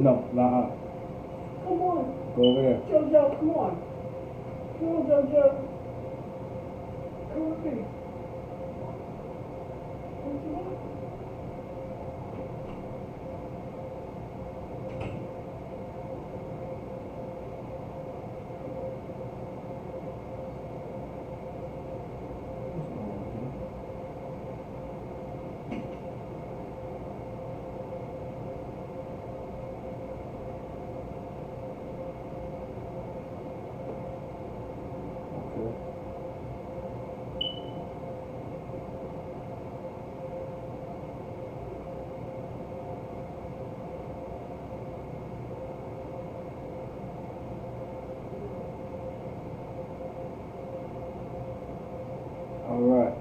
No, nah. Come on. Go over there. JoJo, come on. Come on, JoJo. Come with me. Don't you want? All right.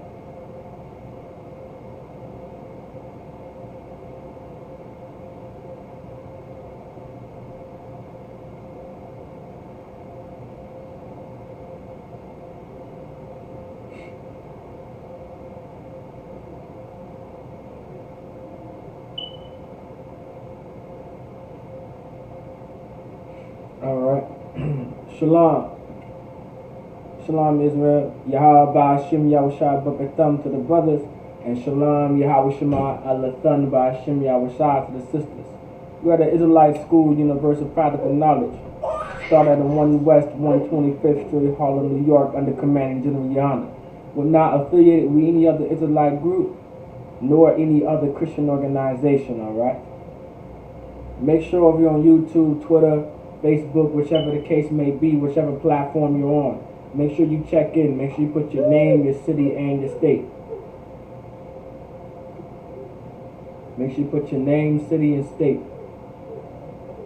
All right. Shalom. Shalom Israel. Yahweh Ba'ashim Yahushua B'Katham to the brothers. And Shalom Yahweh Shema Alathan Ba'ashim Yahushua to the sisters. We are the Israelite School Universal Practical Knowledge. Started at 1 West 125th Street, Harlem, New York, under commanding General Yana. We're not affiliated with any other Israelite group, nor any other Christian organization, alright? Make sure if you're on YouTube, Twitter, Facebook, whichever the case may be, whichever platform you're on, make sure you check in. Make sure you put your name, your city, and your state. Make sure you put your name, city, and state.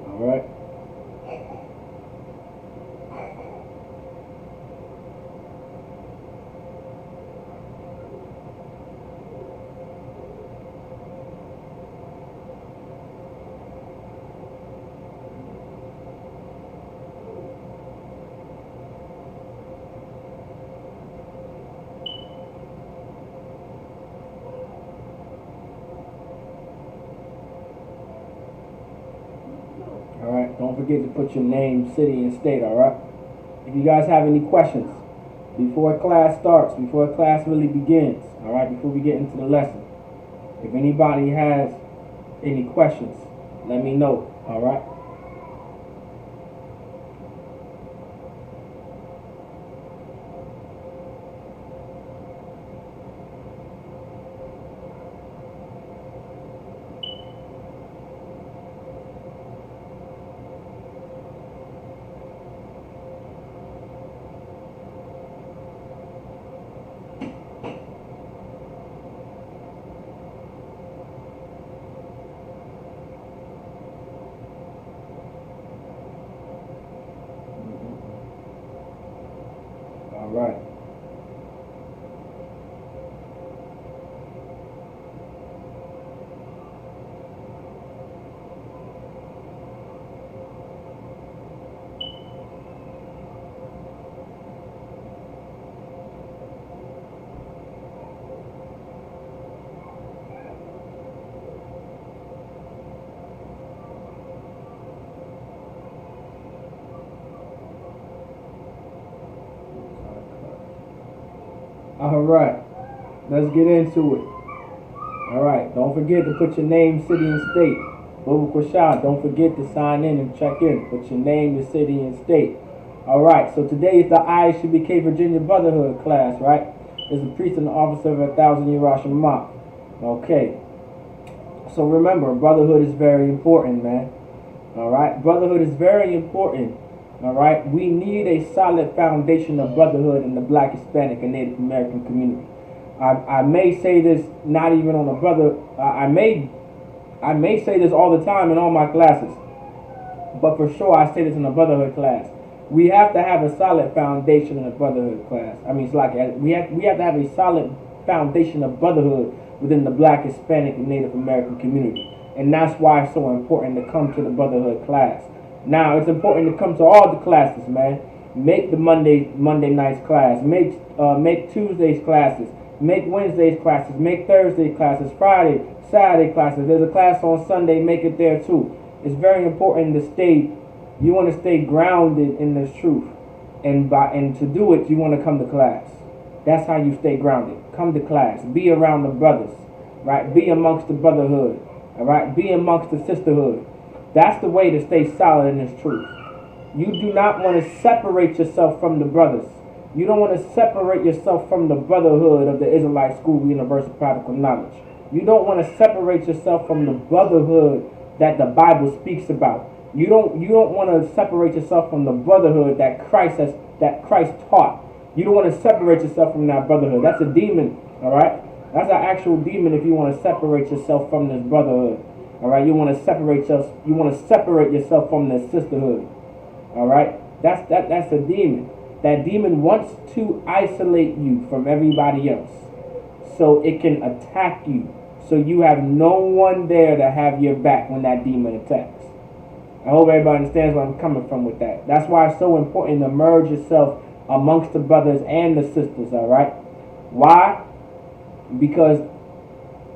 Alright? Alright, don't forget to put your name, city, and state, alright? If you guys have any questions before class starts, before class really begins, alright, before we get into the lesson, if anybody has any questions, let me know, alright? Alright. Alright, let's get into it. Alright, don't forget to put your name, city, and state. Bubba Kwashad, don't forget to sign in and check in. Put your name, your city, and state. Alright, so today is the Isupk Virginia Brotherhood class, right? It's a priest and an officer of 1,000 Yerushalayim. Okay, so remember, brotherhood is very important, man. Alright, brotherhood is very important. Alright, we need a solid foundation of brotherhood in the Black, Hispanic, and Native American community. I may say this not even on a brother, I may say this all the time in all my classes, but for sure I say this in a brotherhood class. We have to have a solid foundation in a brotherhood class. I mean, it's like we have to have a solid foundation of brotherhood within the Black, Hispanic, and Native American community. And that's why it's so important to come to the brotherhood class. Now, it's important to come to all the classes, man. Make the Monday nights class. Make Tuesdays classes. Make Wednesdays classes. Make Thursday classes. Friday, Saturday classes. There's a class on Sunday. Make it there too. It's very important to stay. You want to stay grounded in this truth, and to do it, you want to come to class. That's how you stay grounded. Come to class. Be around the brothers, right? Be amongst the brotherhood, all right? Be amongst the sisterhood. That's the way to stay solid in this truth. You do not want to separate yourself from the brothers. You don't want to separate yourself from the brotherhood of the Israelite School of Universal Practical Knowledge. You don't want to separate yourself from the brotherhood that the Bible speaks about. You don't want to separate yourself from the brotherhood that Christ taught. You don't want to separate yourself from that brotherhood. That's a demon, all right? That's an actual demon if you want to separate yourself from this brotherhood. All right? You want to separate yourself from this sisterhood. All right? That's a demon. That demon wants to isolate you from everybody else so it can attack you. So you have no one there to have your back when that demon attacks. I hope everybody understands where I'm coming from with that. That's why it's so important to merge yourself amongst the brothers and the sisters, all right? Why? Because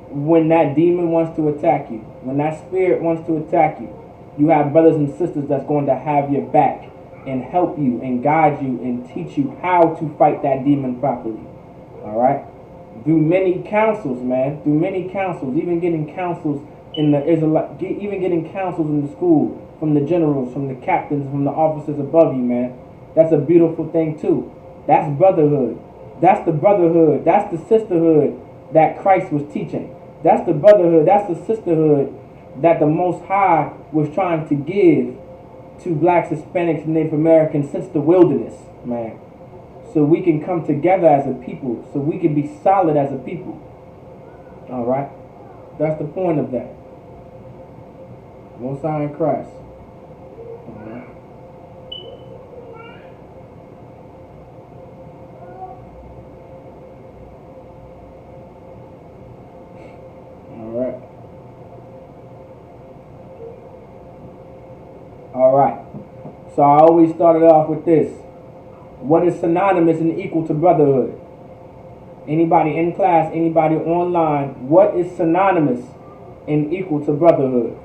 when that demon wants to attack you, when that spirit wants to attack you, you have brothers and sisters that's going to have your back and help you and guide you and teach you how to fight that demon properly, all right? Through many councils, man. Through many councils, even getting councils in the Israelite, even getting councils in the school from the generals, from the captains, from the officers above you, man. That's a beautiful thing too. That's brotherhood. That's the brotherhood. That's the sisterhood that Christ was teaching. That's the brotherhood. That's the sisterhood that the Most High was trying to give to blacks, Hispanics, and Native Americans since the wilderness, man. So we can come together as a people. So we can be solid as a people. All right? That's the point of that. Most High in Christ. All right? All right. So I always started off with this. What is synonymous and equal to brotherhood? Anybody in class, anybody online, what is synonymous and equal to brotherhood?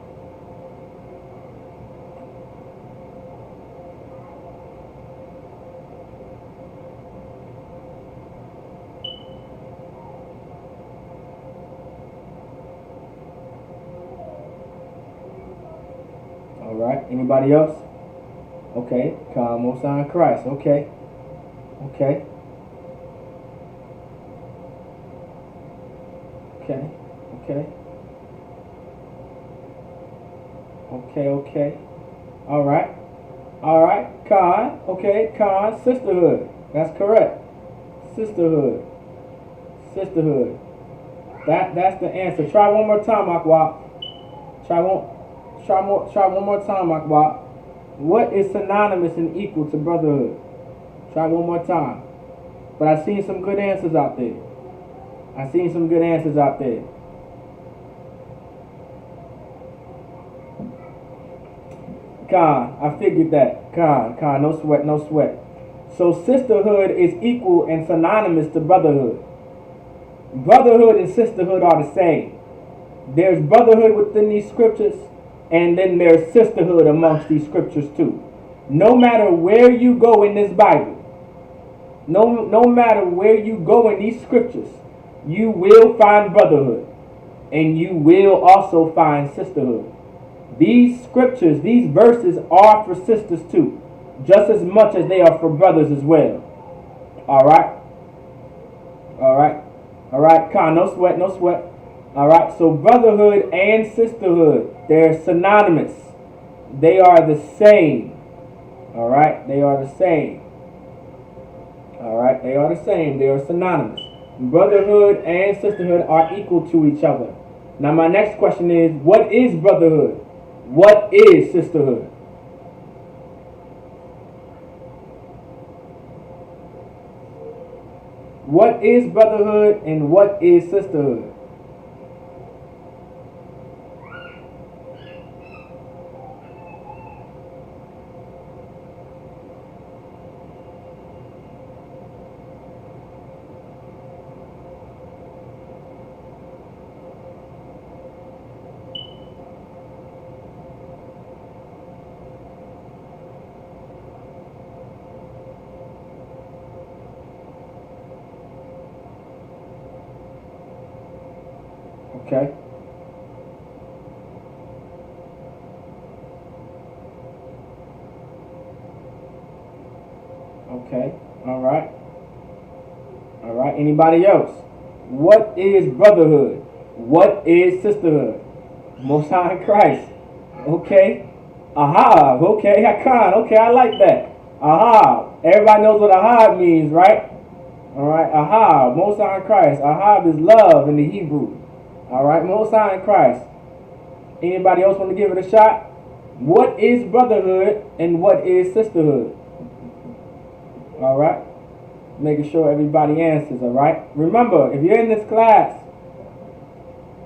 All right. Anybody else? Okay. Most High in Christ. Okay. Okay. Okay. Okay. Okay. Okay. All right. All right. Khan. Okay. Khan. Sisterhood. That's correct. Sisterhood. Sisterhood. That's the answer. Try one more time, Akwab. Try one more time, Akwab. What is synonymous and equal to brotherhood? Try one more time. But I've seen some good answers out there. I've seen some good answers out there. Khan, I figured that. Khan, no sweat, no sweat. So sisterhood is equal and synonymous to brotherhood. Brotherhood and sisterhood are the same. There's brotherhood within these scriptures, and then there's sisterhood amongst these scriptures too. No matter where you go in this Bible, no matter where you go in these scriptures, you will find brotherhood, and you will also find sisterhood. These scriptures, these verses are for sisters too, just as much as they are for brothers as well. Alright? Alright? Alright, Khan, no sweat, no sweat. Alright, so brotherhood and sisterhood, they're synonymous. They are the same. Alright, they are the same. Alright, they are the same. They are synonymous. Brotherhood and sisterhood are equal to each other. Now my next question is, what is brotherhood? What is sisterhood? What is brotherhood and what is sisterhood? Okay. Okay. All right. All right. Anybody else? What is brotherhood? What is sisterhood? Most High in Christ. Okay. Aha. Okay. Hakan. Okay. I like that. Aha. Everybody knows what ahab means, right? All right. Ahab. Most High in Christ. Ahab is love in the Hebrew. All right. Most High in Christ. Anybody else want to give it a shot? What is brotherhood and what is sisterhood? All right. Making sure everybody answers. All right. Remember, if you're in this class,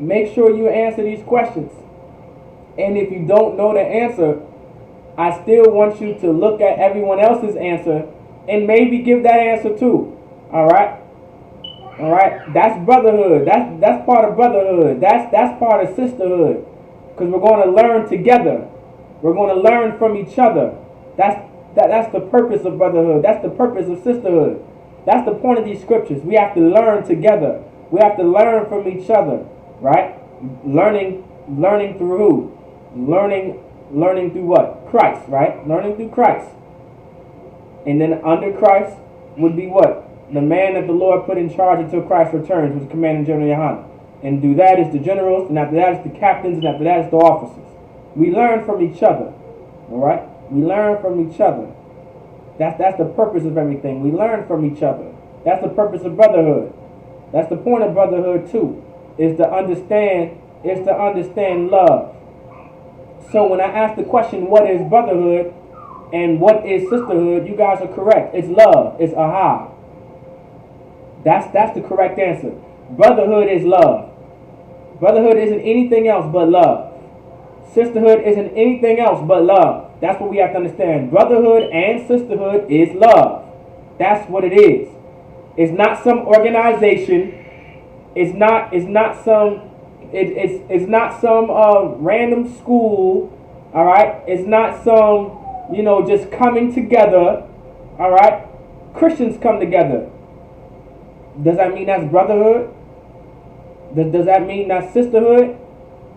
make sure you answer these questions. And if you don't know the answer, I still want you to look at everyone else's answer and maybe give that answer too. All right. All right. That's brotherhood. That's part of brotherhood. That's part of sisterhood. Because we're going to learn together. We're going to learn from each other. That's the purpose of brotherhood. That's the purpose of sisterhood. That's the point of these scriptures. We have to learn together. We have to learn from each other, right? Learning through who? Learning through what? Christ, right? Learning through Christ. And then under Christ would be what? The man that the Lord put in charge until Christ returns, which is Commander General Yohanan. And through that is the generals, and after that is the captains, and after that is the officers. We learn from each other, all right? We learn from each other. That's the purpose of everything. We learn from each other. That's the purpose of brotherhood. That's the point of brotherhood too, is to understand love. So when I ask the question, what is brotherhood and what is sisterhood, you guys are correct. It's love. It's aha. That's the correct answer. Brotherhood is love. Brotherhood isn't anything else but love. Sisterhood isn't anything else but love. That's what we have to understand. Brotherhood and sisterhood is love. That's what it is. It's not some organization. It's not some random school. All right. It's not some just coming together. All right. Christians come together. Does that mean that's brotherhood? Does that mean that's sisterhood?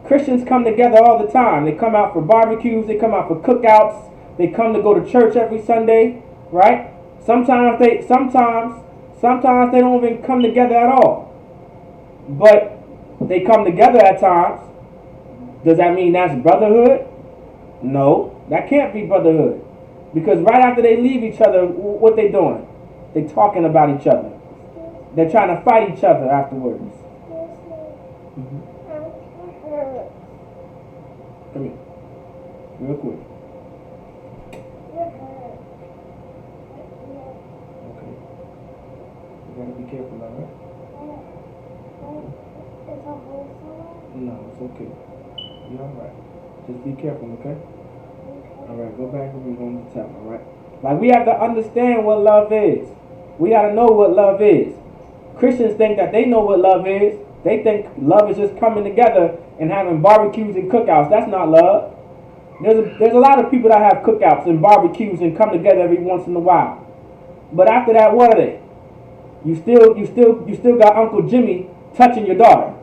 Christians come together all the time. They come out for barbecues. They come out for cookouts. They come to go to church every Sunday, right? Sometimes they don't even come together at all. But they come together at times. Does that mean that's brotherhood? No, that can't be brotherhood. Because right after they leave each other, what they doing? They talking about each other. They're trying to fight each other afterwards. Mm-hmm. Come here. Real quick. Okay. You gotta be careful now, right? No, it's okay. You're alright. Just be careful, okay? Alright, go back and we're going to tell, alright? Like, we have to understand what love is. We gotta know what love is. Christians think that they know what love is. They think love is just coming together and having barbecues and cookouts. That's not love. There's a lot of people that have cookouts and barbecues and come together every once in a while. But after that, what are they? You still got Uncle Jimmy touching your daughter.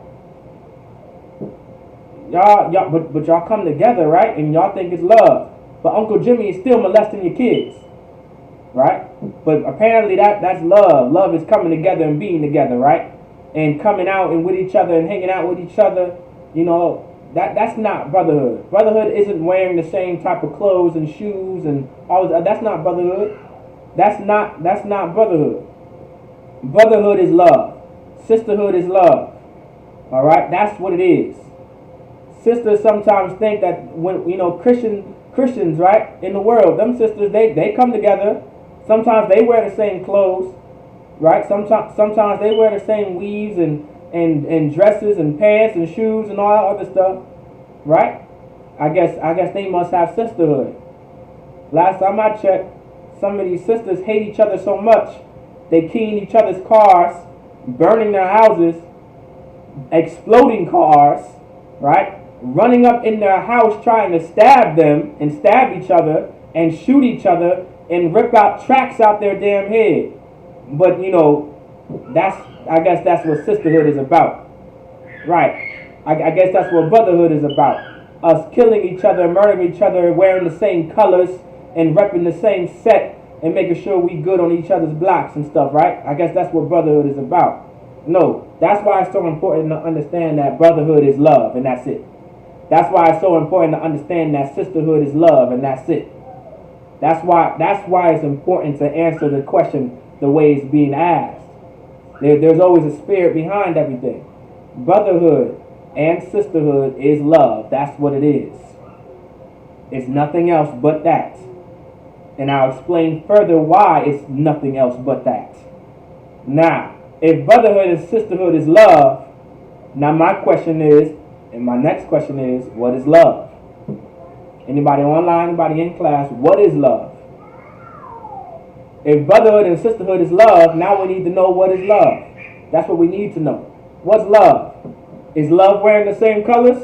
But y'all come together, right? And y'all think it's love. But Uncle Jimmy is still molesting your kids. Right? But apparently that's love. Love is coming together and being together, right? And coming out and with each other and hanging out with each other. That's not brotherhood. Brotherhood isn't wearing the same type of clothes and shoes and all that. That's not brotherhood. That's not brotherhood. Brotherhood is love. Sisterhood is love. All right? That's what it is. Sisters sometimes think that when Christians, right, in the world, them sisters, they come together. Sometimes they wear the same clothes, right? Sometimes they wear the same weaves and dresses and pants and shoes and all that other stuff, right? I guess they must have sisterhood. Last time I checked, some of these sisters hate each other so much, they keying each other's cars, burning their houses, exploding cars, right? Running up in their house trying to stab them and stab each other and shoot each other and rip out tracks out their damn head. But I guess that's what sisterhood is about. Right. I guess that's what brotherhood is about. Us killing each other, murdering each other, wearing the same colors, and repping the same set, and making sure we good on each other's blocks and stuff, right? I guess that's what brotherhood is about. No, that's why it's so important to understand that brotherhood is love, and that's it. That's why it's so important to understand that sisterhood is love, and that's it. That's why it's important to answer the question the way it's being asked. There's always a spirit behind everything. Brotherhood and sisterhood is love. That's what it is. It's nothing else but that. And I'll explain further why it's nothing else but that. Now, if brotherhood and sisterhood is love, now my question is, and my next question is, what is love? Anybody online, anybody in class, what is love? If brotherhood and sisterhood is love, now we need to know what is love. That's what we need to know. What's love? Is love wearing the same colors?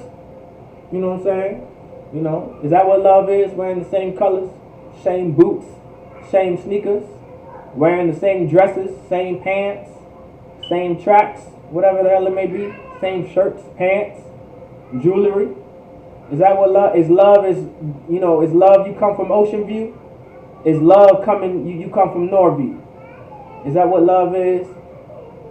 You know what I'm saying? You know, is that what love is? Wearing the same colors, same boots, same sneakers, wearing the same dresses, same pants, same tracks, whatever the hell it may be, same shirts, pants, jewelry. Is that what love is? Love is, you know, is love you come from Ocean View? Is love coming, you come from Norview? Is that what love is?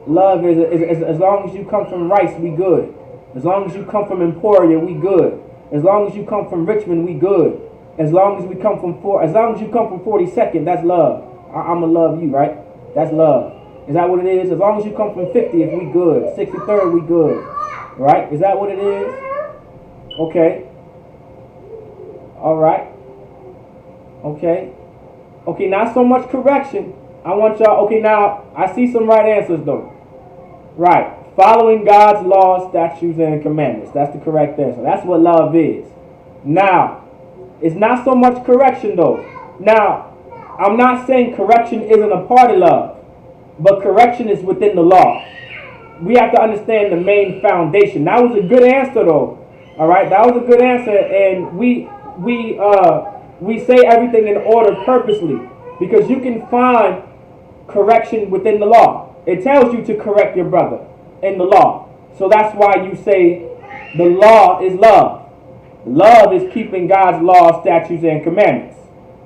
Love is as long as you come from Rice, we good. As long as you come from Emporia, we good. As long as you come from Richmond, we good. As long as you come from 42nd, that's love. I'ma love you, right? That's love. Is that what it is? As long as you come from 50th, we good. 63rd, we good. Right? Is that what it is? Okay. All right. Okay. Okay, not so much correction. I want y'all, okay, now, I see some right answers, though. Right. Following God's laws, statutes, and commandments. That's the correct answer. That's what love is. Now, it's not so much correction, though. Now, I'm not saying correction isn't a part of love, but correction is within the law. We have to understand the main foundation. That was a good answer, though. All right, that was a good answer, and we say everything in order purposely because you can find correction within the law. It tells you to correct your brother in the law. So that's why you say the law is love. Love is keeping God's laws, statutes, and commandments.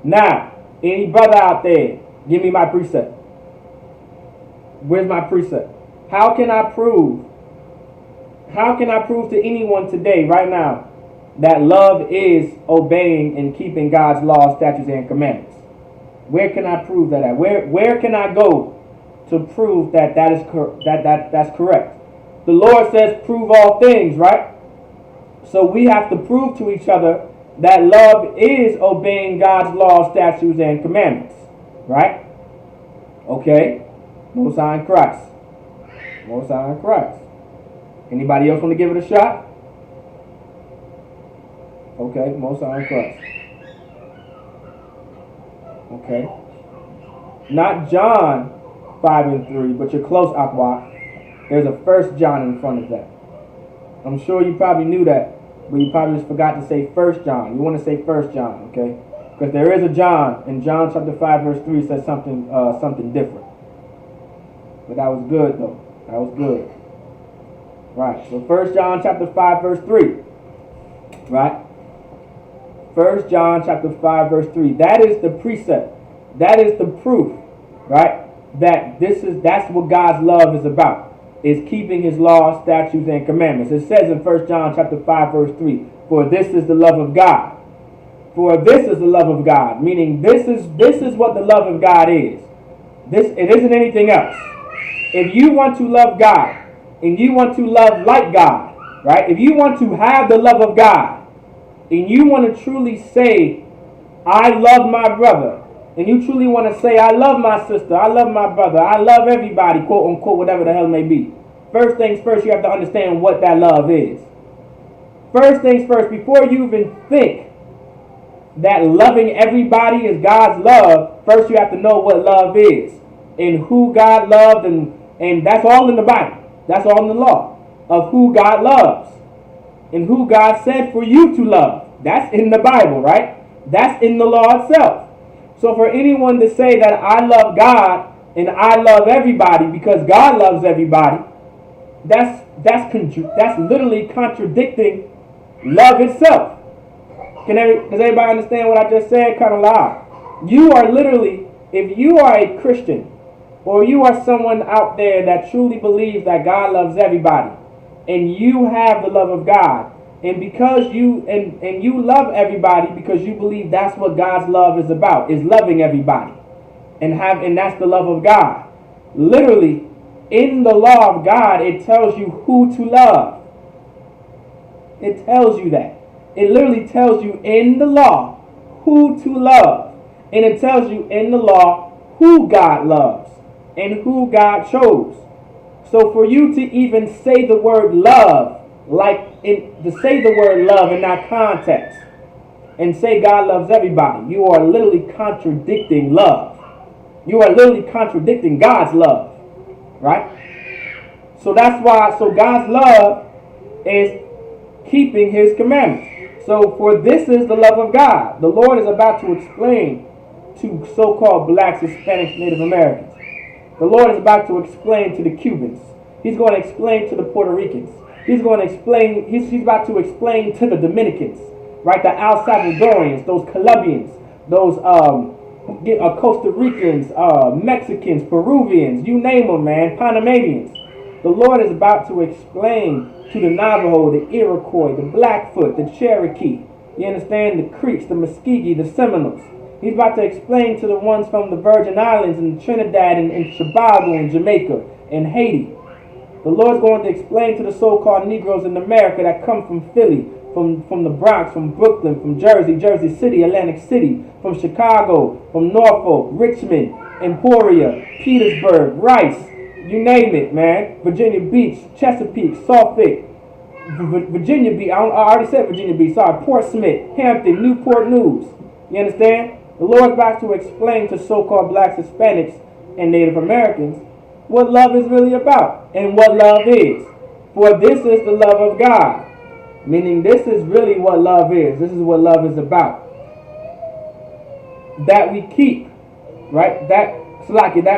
Now, any brother out there, give me my precept. Where's my precept? How can I prove to anyone today, right now, that love is obeying and keeping God's laws, statutes, and commandments? Where can I prove that at? Where can I go to prove that that's correct? The Lord says, prove all things, right? So we have to prove to each other that love is obeying God's laws, statutes, and commandments, right? Okay. Most High in Christ. Most High in Christ. Anybody else want to give it a shot? Okay, Most High in Christ. Okay. Not John 5 and 3, but you're close, Aqua. There's a 1 John in front of that. I'm sure you probably knew that, but you probably just forgot to say 1 John. You want to say 1 John, okay? Because there is a John, and John chapter 5 verse 3 says something different. But that was good, though. That was good. Right, so 1 John chapter 5 verse 3. Right? 1 John chapter 5 verse 3. That is the precept. That is the proof, right? That's what God's love is about. Is keeping his laws, statutes, and commandments. It says in 1 John chapter 5 verse 3, for this is the love of God. For this is the love of God. Meaning this is what the love of God is. It isn't anything else. If you want to love God, and you want to love like God, right? If you want to have the love of God, and you want to truly say, I love my brother, and you truly want to say, I love my sister, I love my brother, I love everybody, quote unquote, whatever the hell it may be. First things first, you have to understand what that love is. First things first, before you even think that loving everybody is God's love, first you have to know what love is, and who God loved, and that's all in the Bible. That's all in the law of who God loves and who God said for you to love. That's in the Bible, right? That's in the law itself. So for anyone to say that I love God and I love everybody because God loves everybody, that's that's literally contradicting love itself. Does everybody understand what I just said? Kind of loud. You are literally, if you are a Christian, or you are someone out there that truly believes that God loves everybody, and you have the love of God, and because you love everybody because you believe that's what God's love is about, is loving everybody, and that's the love of God. Literally, in the law of God, it tells you who to love. It tells you that. It literally tells you in the law who to love. And it tells you in the law who God loves and who God chose. So for you to even say the word love, to say the word love in that context, and say God loves everybody, you are literally contradicting love. You are literally contradicting God's love. Right? So that's why, God's love is keeping his commandments. So for this is the love of God. The Lord is about to explain to so-called blacks, Hispanics, Native Americans. The Lord is about to explain to the Cubans. He's going to explain to the Puerto Ricans. He's going to explain, he's about to explain to the Dominicans, right? The El Salvadorians, those Colombians, those Costa Ricans, Mexicans, Peruvians, you name them, man, Panamanians. The Lord is about to explain to the Navajo, the Iroquois, the Blackfoot, the Cherokee, you understand, the Creeks, the Muskegee, the Seminoles. He's about to explain to the ones from the Virgin Islands and Trinidad and Tobago and Jamaica and Haiti. The Lord's going to explain to the so-called Negroes in America that come from Philly, from the Bronx, from Brooklyn, from Jersey, Jersey City, Atlantic City, from Chicago, from Norfolk, Richmond, Emporia, Petersburg, Rice, you name it, man. Virginia Beach, Chesapeake, Suffolk, Virginia Beach. I already said Virginia Beach. Sorry, Portsmouth, Hampton, Newport News. You understand? The Lord's about to explain to so-called blacks, Hispanics, and Native Americans what love is really about and what love is. For this is the love of God. Meaning this is really what love is. This is what love is about. That we keep, right? That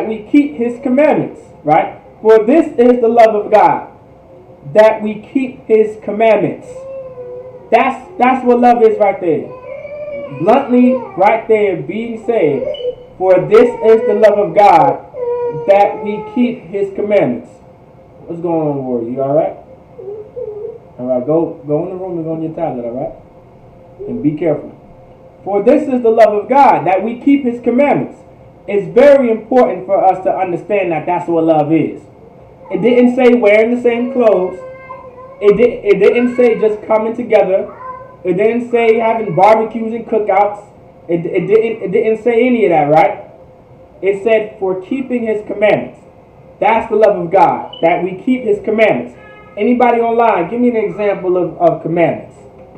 we keep his commandments, right? For this is the love of God. That we keep his commandments. That's what love is right there. Bluntly, right there being said, for this is the love of God, that we keep his commandments. What's going on, Warrior? You alright? Alright, go in the room and go on your tablet, alright? And be careful. For this is the love of God, that we keep his commandments. It's very important for us to understand that that's what love is. It didn't say wearing the same clothes. It didn't say just coming together. It didn't say having barbecues and cookouts. It didn't say any of that, right? It said for keeping his commandments. That's the love of God, that we keep his commandments. Anybody online, give me an example of commandments.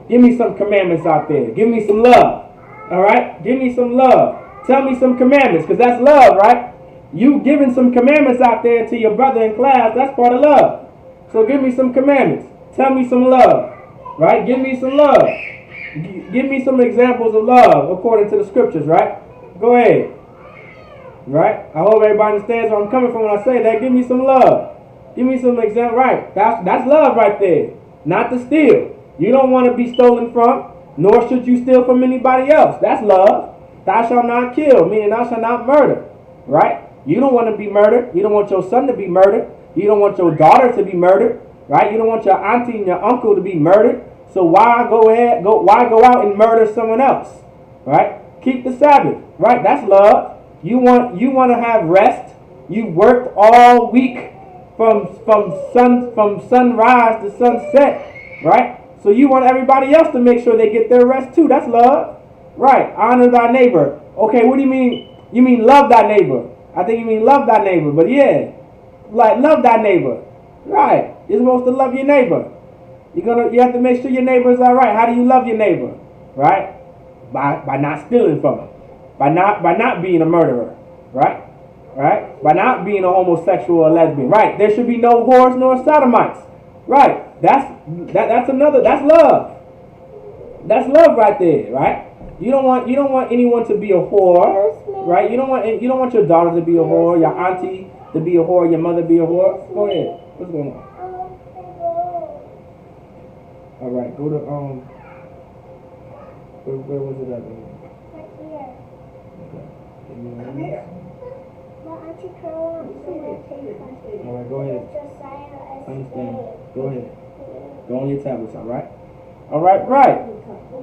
Give me some commandments out there. Give me some love. All right? Give me some love. Tell me some commandments, because that's love, right? You giving some commandments out there to your brother in class, that's part of love. So give me some commandments. Tell me some love. Right? Give me some love. Give me some examples of love according to the scriptures, right? Go ahead. Right? I hope everybody understands where I'm coming from when I say that. Give me some love. Give me some example. Right? That's love right there. Not to steal. You don't want to be stolen from, nor should you steal from anybody else. That's love. Thou shalt not kill, meaning thou shalt not murder. Right? You don't want to be murdered. You don't want your son to be murdered. You don't want your daughter to be murdered. Right? You don't want your auntie and your uncle to be murdered. So why go out and murder someone else? Right? Keep the Sabbath. Right? That's love. You want to have rest. You worked all week from sunrise to sunset. Right? So you want everybody else to make sure they get their rest too. That's love. Right? Honor thy neighbor. Okay, what do you mean? You mean love thy neighbor. I think you mean love thy neighbor. But yeah, like love thy neighbor. Right? You're supposed to love your neighbor. You have to make sure your neighbor is all right. How do you love your neighbor? Right? By not stealing from him. By not being a murderer. Right? Right? By not being a homosexual or lesbian. Right? There should be no whores nor sodomites. Right? That's love. That's love right there, right? You don't want anyone to be a whore, right? You don't want your daughter to be a whore, your auntie to be a whore, your mother to be a whore. Go ahead. What's going on? All right, go to where was it at? Right here. Okay. Give me Come one. here. Well, Auntie Carol wants to take us. All right, go ahead. Josiah Understand. escaped. Go ahead. Go on your tablets. All right. All right. Right.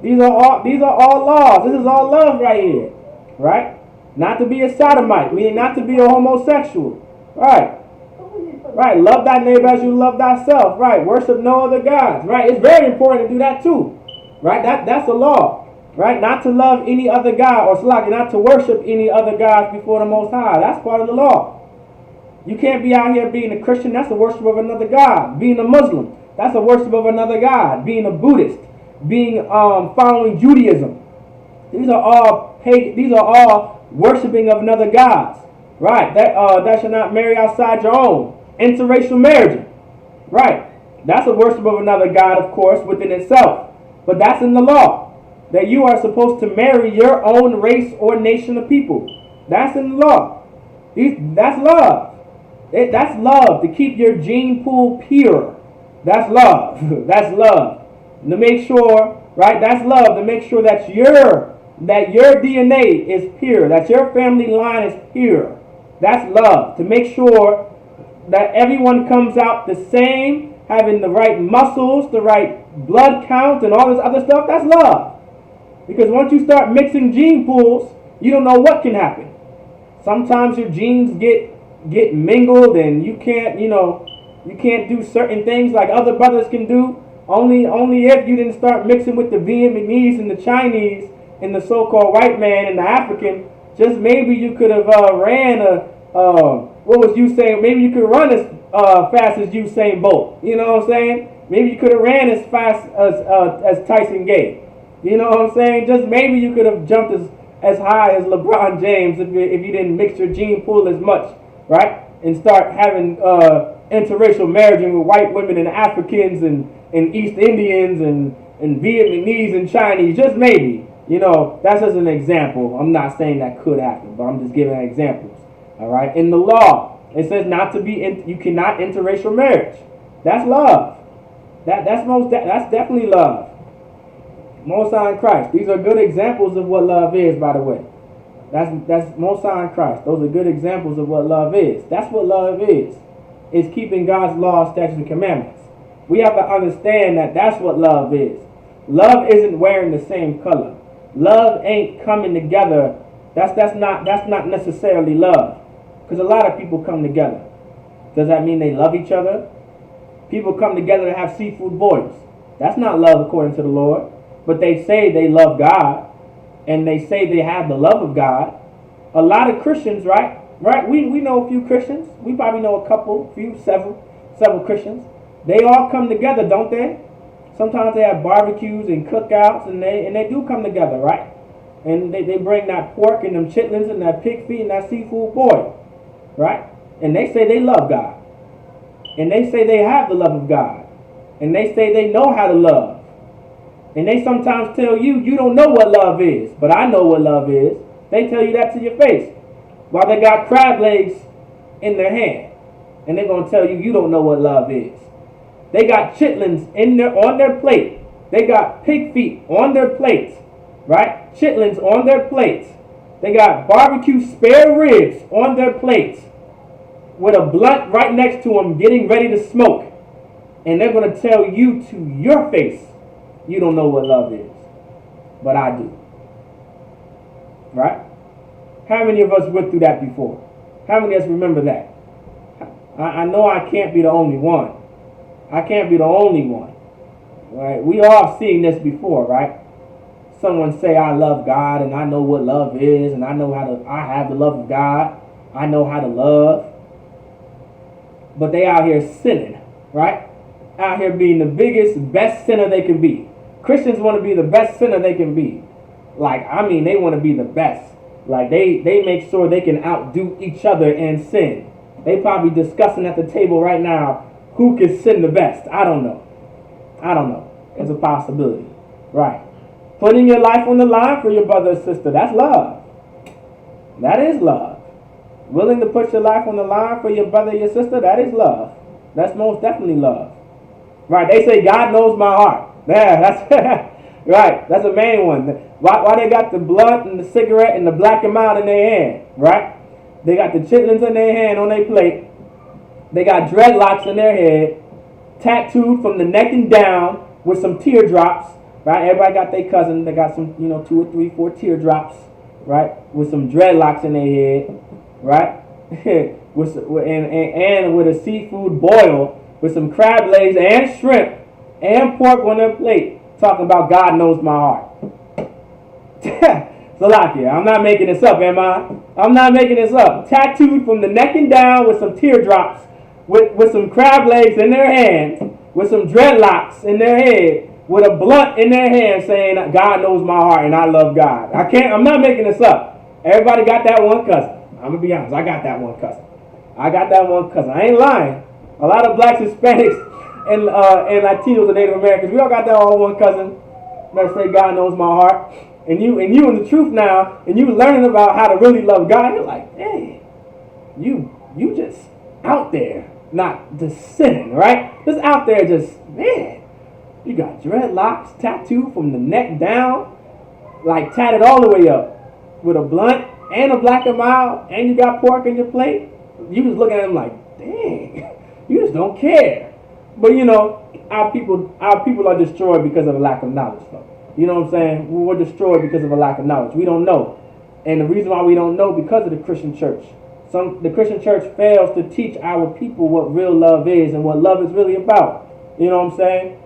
These are all laws. This is all love right here. Right. Not to be a sodomite, meaning not to be a homosexual. Right. Right. Love thy neighbor as you love thyself. Right. Worship no other gods. Right. It's very important to do that too. Right. That's a law. Right. Not to love any other god, or not to worship any other gods before the Most High. That's part of the law. You can't be out here being a Christian. That's a worship of another god. Being a Muslim, that's a worship of another god. Being a Buddhist, being following Judaism. These are all pagan. These are all worshiping of another gods. Right. That shall not marry outside your own. Interracial marriage. Right. That's a worship of another god, of course, within itself. But that's in the law. That you are supposed to marry your own race or nation of people. That's in the law. That's love. That's love, to keep your gene pool pure. That's love. That's love. To make sure, right? That's love, to make sure that your DNA is pure, that your family line is pure. That's love. To make sure that everyone comes out the same, having the right muscles, the right blood count, and all this other stuff. That's love. Because once you start mixing gene pools, you don't know what can happen. Sometimes your genes get mingled, and you can't do certain things like other brothers can do. Only if you didn't start mixing with the Vietnamese and the Chinese and the so-called white man and the African. Just maybe you could have ran what was Usain? Maybe you could run as fast as Usain Bolt. You know what I'm saying? Maybe you could have ran as fast as Tyson Gay. You know what I'm saying? Just maybe you could have jumped as high as LeBron James if you didn't mix your gene pool as much. Right? And start having interracial marriaging with white women and Africans and East Indians and Vietnamese and Chinese. Just maybe. That's just an example. I'm not saying that could happen, but I'm just giving examples. All right? In the law, it says you cannot interracial marriage. That's love. That's definitely love. Most High in Christ. These are good examples of what love is, by the way. That's Most High in Christ. Those are good examples of what love is. That's what love is. It's keeping God's laws, statutes, and commandments. We have to understand that that's what love is. Love isn't wearing the same color. Love ain't coming together. That's not necessarily love. Because a lot of people come together. Does that mean they love each other? People come together to have seafood boils. That's not love according to the Lord. But they say they love God. And they say they have the love of God. A lot of Christians, right? We know a few Christians. We probably know several Christians. They all come together, don't they? Sometimes they have barbecues and cookouts, and they do come together, right? And they bring that pork and them chitlins and that pig feet and that seafood boil, right? And they say they love God. And they say they have the love of God. And they say they know how to love. And they sometimes tell you don't know what love is, but I know what love is. They tell you that to your face while they got crab legs in their hand. And they're going to tell you don't know what love is. They got chitlins on their plate. They got pig feet on their plates, right? Chitlins on their plates. They got barbecue spare ribs on their plates with a blunt right next to them getting ready to smoke. And they're going to tell you to your face, you don't know what love is. But I do. Right? How many of us went through that before? How many of us remember that? I know I can't be the only one. I can't be the only one. Right? We all have seen this before, right? Someone say, I love God and I know what love is and I have the love of God. I know how to love. But they out here sinning, right? Out here being the biggest, best sinner they can be. Christians want to be the best sinner they can be. They want to be the best. Like, they make sure they can outdo each other in sin. They probably discussing at the table right now who can sin the best. I don't know. It's a possibility. Right. Putting your life on the line for your brother or sister. That's love. That is love. Willing to put your life on the line for your brother or your sister. That is love. That's most definitely love. Right. They say God knows my heart. Yeah, that's right. That's a main one. Why they got the blunt and the cigarette and the black and mild in their hand, right? They got the chitlins in their hand on their plate. They got dreadlocks in their head, tattooed from the neck and down with some teardrops, right? Everybody got their cousin. They got some, 2 or 3, 4 teardrops, right? With some dreadlocks in their head, right? and with a seafood boil with some crab legs and shrimp and pork on their plate, talking about God knows my heart. Salakia, I'm not making this up, am I? I'm not making this up. Tattooed from the neck and down with some teardrops, with some crab legs in their hands, with some dreadlocks in their head, with a blunt in their hand, saying God knows my heart and I love God. I'm not making this up. Everybody got that one cousin. I'm gonna be honest, I got that one cousin. I ain't lying. A lot of blacks, Hispanics, and Latinos and Native Americans, we all got that all one cousin that say God knows my heart. And you in the truth now, and you learning about how to really love God, you're like, hey, you just out there, not just sinning, right? Just out there, just, man, you got dreadlocks tattooed from the neck down, like tatted all the way up, with a blunt and a black and mild, and you got pork in your plate. You was looking at him like, dang, you just don't care. But our people are destroyed because of a lack of knowledge, though. You know what I'm saying? We're destroyed because of a lack of knowledge. We don't know. And the reason why we don't know, because of the Christian church. The Christian church fails to teach our people what real love is and what love is really about. You know what I'm saying?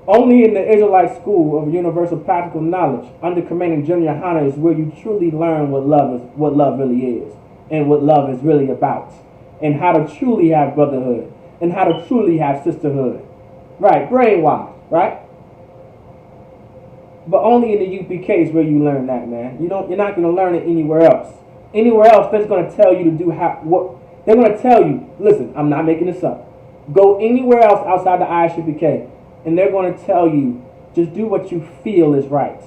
Only in the Israelite school of universal practical knowledge, under commanding Junior Hana, is where you truly learn what love really is, and what love is really about, and how to truly have brotherhood, and how to truly have sisterhood. Right, brainwashed, right? But only in the UPK is where you learn that, man. You're not going to learn it anywhere else. Anywhere else, they're going to tell you to do what they're going to tell you. Listen, I'm not making this up. Go anywhere else outside the ISUPK, and they're going to tell you just do what you feel is right.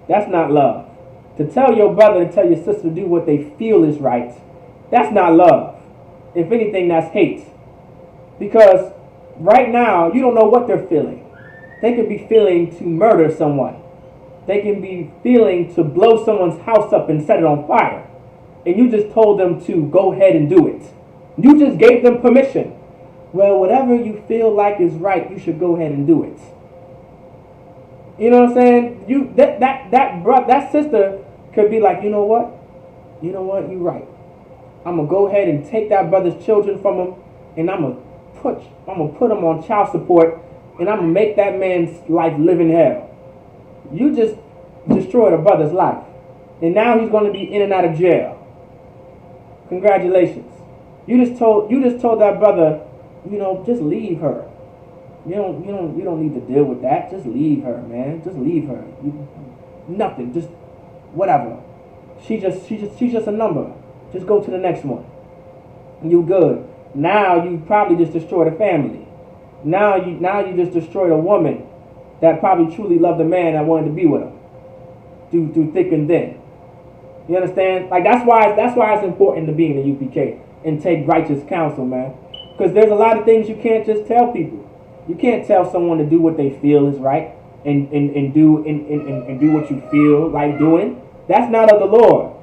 That's not love. To tell your brother, to tell your sister to do what they feel is right, that's not love. If anything, that's hate. Because right now, you don't know what they're feeling. They could be feeling to murder someone. They can be feeling to blow someone's house up and set it on fire. And you just told them to go ahead and do it. You just gave them permission. Well, whatever you feel like is right, you should go ahead and do it. You know what I'm saying? That sister could be like, you know what? You're right. I'm gonna go ahead and take that brother's children from him, and I'm gonna put him on child support, and I'm gonna make that man's life live in hell. You just destroyed a brother's life, and now he's gonna be in and out of jail. Congratulations. You just told that brother, just leave her. You don't need to deal with that. Just leave her, man. Just leave her. Nothing. Just whatever. She's just a number. Just go to the next one. You good. Now you probably just destroyed a family. Now you just destroyed a woman that probably truly loved a man that wanted to be with him through thick and thin. You understand? Like that's why it's important to be in the UPK and take righteous counsel, man. Because there's a lot of things you can't just tell people. You can't tell someone to do what they feel is right and do what you feel like doing. That's not of the Lord.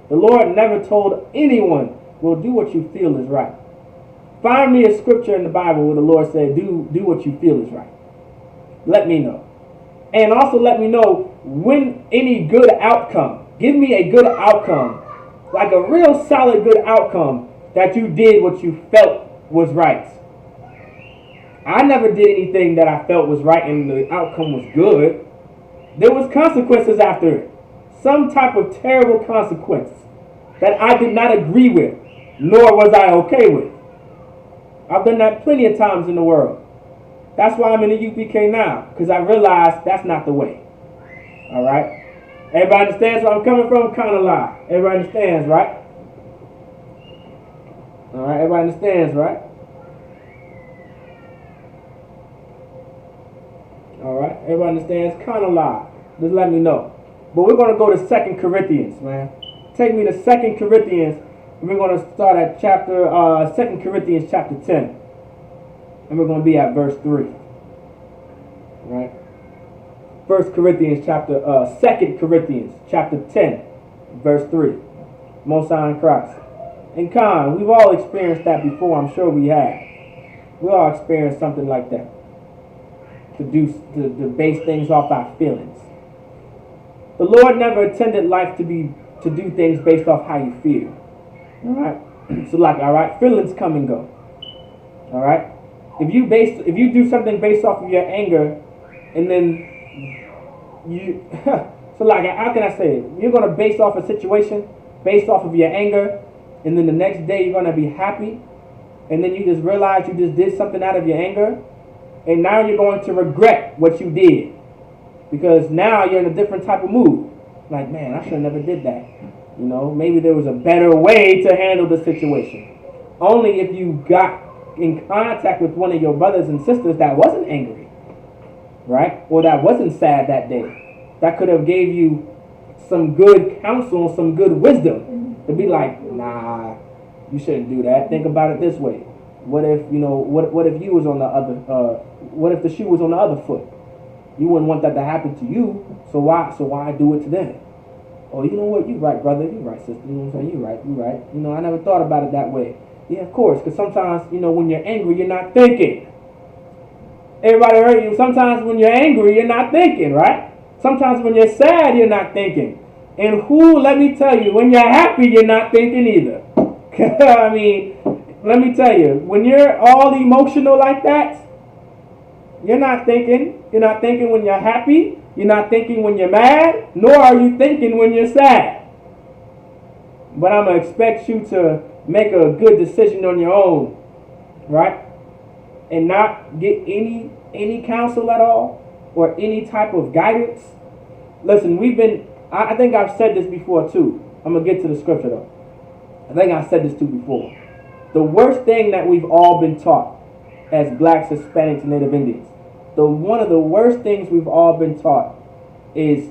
The Lord never told anyone, well, do what you feel is right. Find me a scripture in the Bible where the Lord said, do what you feel is right. Let me know. And also let me know when any good outcome. Give me a good outcome. Like a real solid good outcome that you did what you felt was right. I never did anything that I felt was right and the outcome was good. There was consequences after it. Some type of terrible consequence that I did not agree with, nor was I okay with. I've done that plenty of times in the world. That's why I'm in the UPK now, because I realized that's not the way. All right? Everybody understands where I'm coming from? Kind of lie. Everybody understands, right? All right, everybody understands, right? All right, everybody understands? Kind of lie. Just let me know. But we're going to go to 2 Corinthians, man. Take me to 2 Corinthians. And we're going to start at 2 Corinthians chapter 10. And we're going to be at verse 3. Right? 2 Corinthians chapter 10, verse 3. Most High in Christ. And Khan, we've all experienced that before. I'm sure we have. We all experienced something like that. To base things off our feelings. The Lord never intended life to do things based off how you feel. Alright? So like, alright, feelings come and go. Alright? If you do something based off of your anger, and then you so like, how can I say it? You're gonna base off a situation based off of your anger, and then the next day you're gonna be happy, and then you just realize you just did something out of your anger, and now you're going to regret what you did. Because now you're in a different type of mood. Like, man, I should have never did that. You know, maybe there was a better way to handle the situation. Only if you got in contact with one of your brothers and sisters that wasn't angry, right? Or that wasn't sad that day. That could have gave you some good counsel, some good wisdom. To be like, nah, you shouldn't do that. Think about it this way. What if, what if you was on the other, what if the shoe was on the other foot? You wouldn't want that to happen to you, so why do it to them? Oh, you know what? You right, brother. You right, sister. You know what I'm saying? You right. I never thought about it that way. Yeah, of course, because sometimes, when you're angry, you're not thinking. Everybody heard you. Sometimes when you're angry, you're not thinking, right? Sometimes when you're sad, you're not thinking. And let me tell you, when you're happy, you're not thinking either. I mean, let me tell you, when you're all emotional like that, you're not thinking. You're not thinking when you're happy. You're not thinking when you're mad. Nor are you thinking when you're sad. But I'm going to expect you to make a good decision on your own. Right? And not get any counsel at all. Or any type of guidance. Listen, I think I've said this before too. I'm going to get to the scripture though. I think I've said this too before. The worst thing that we've all been taught as blacks, Hispanics, and Native Indians. One of the worst things we've all been taught is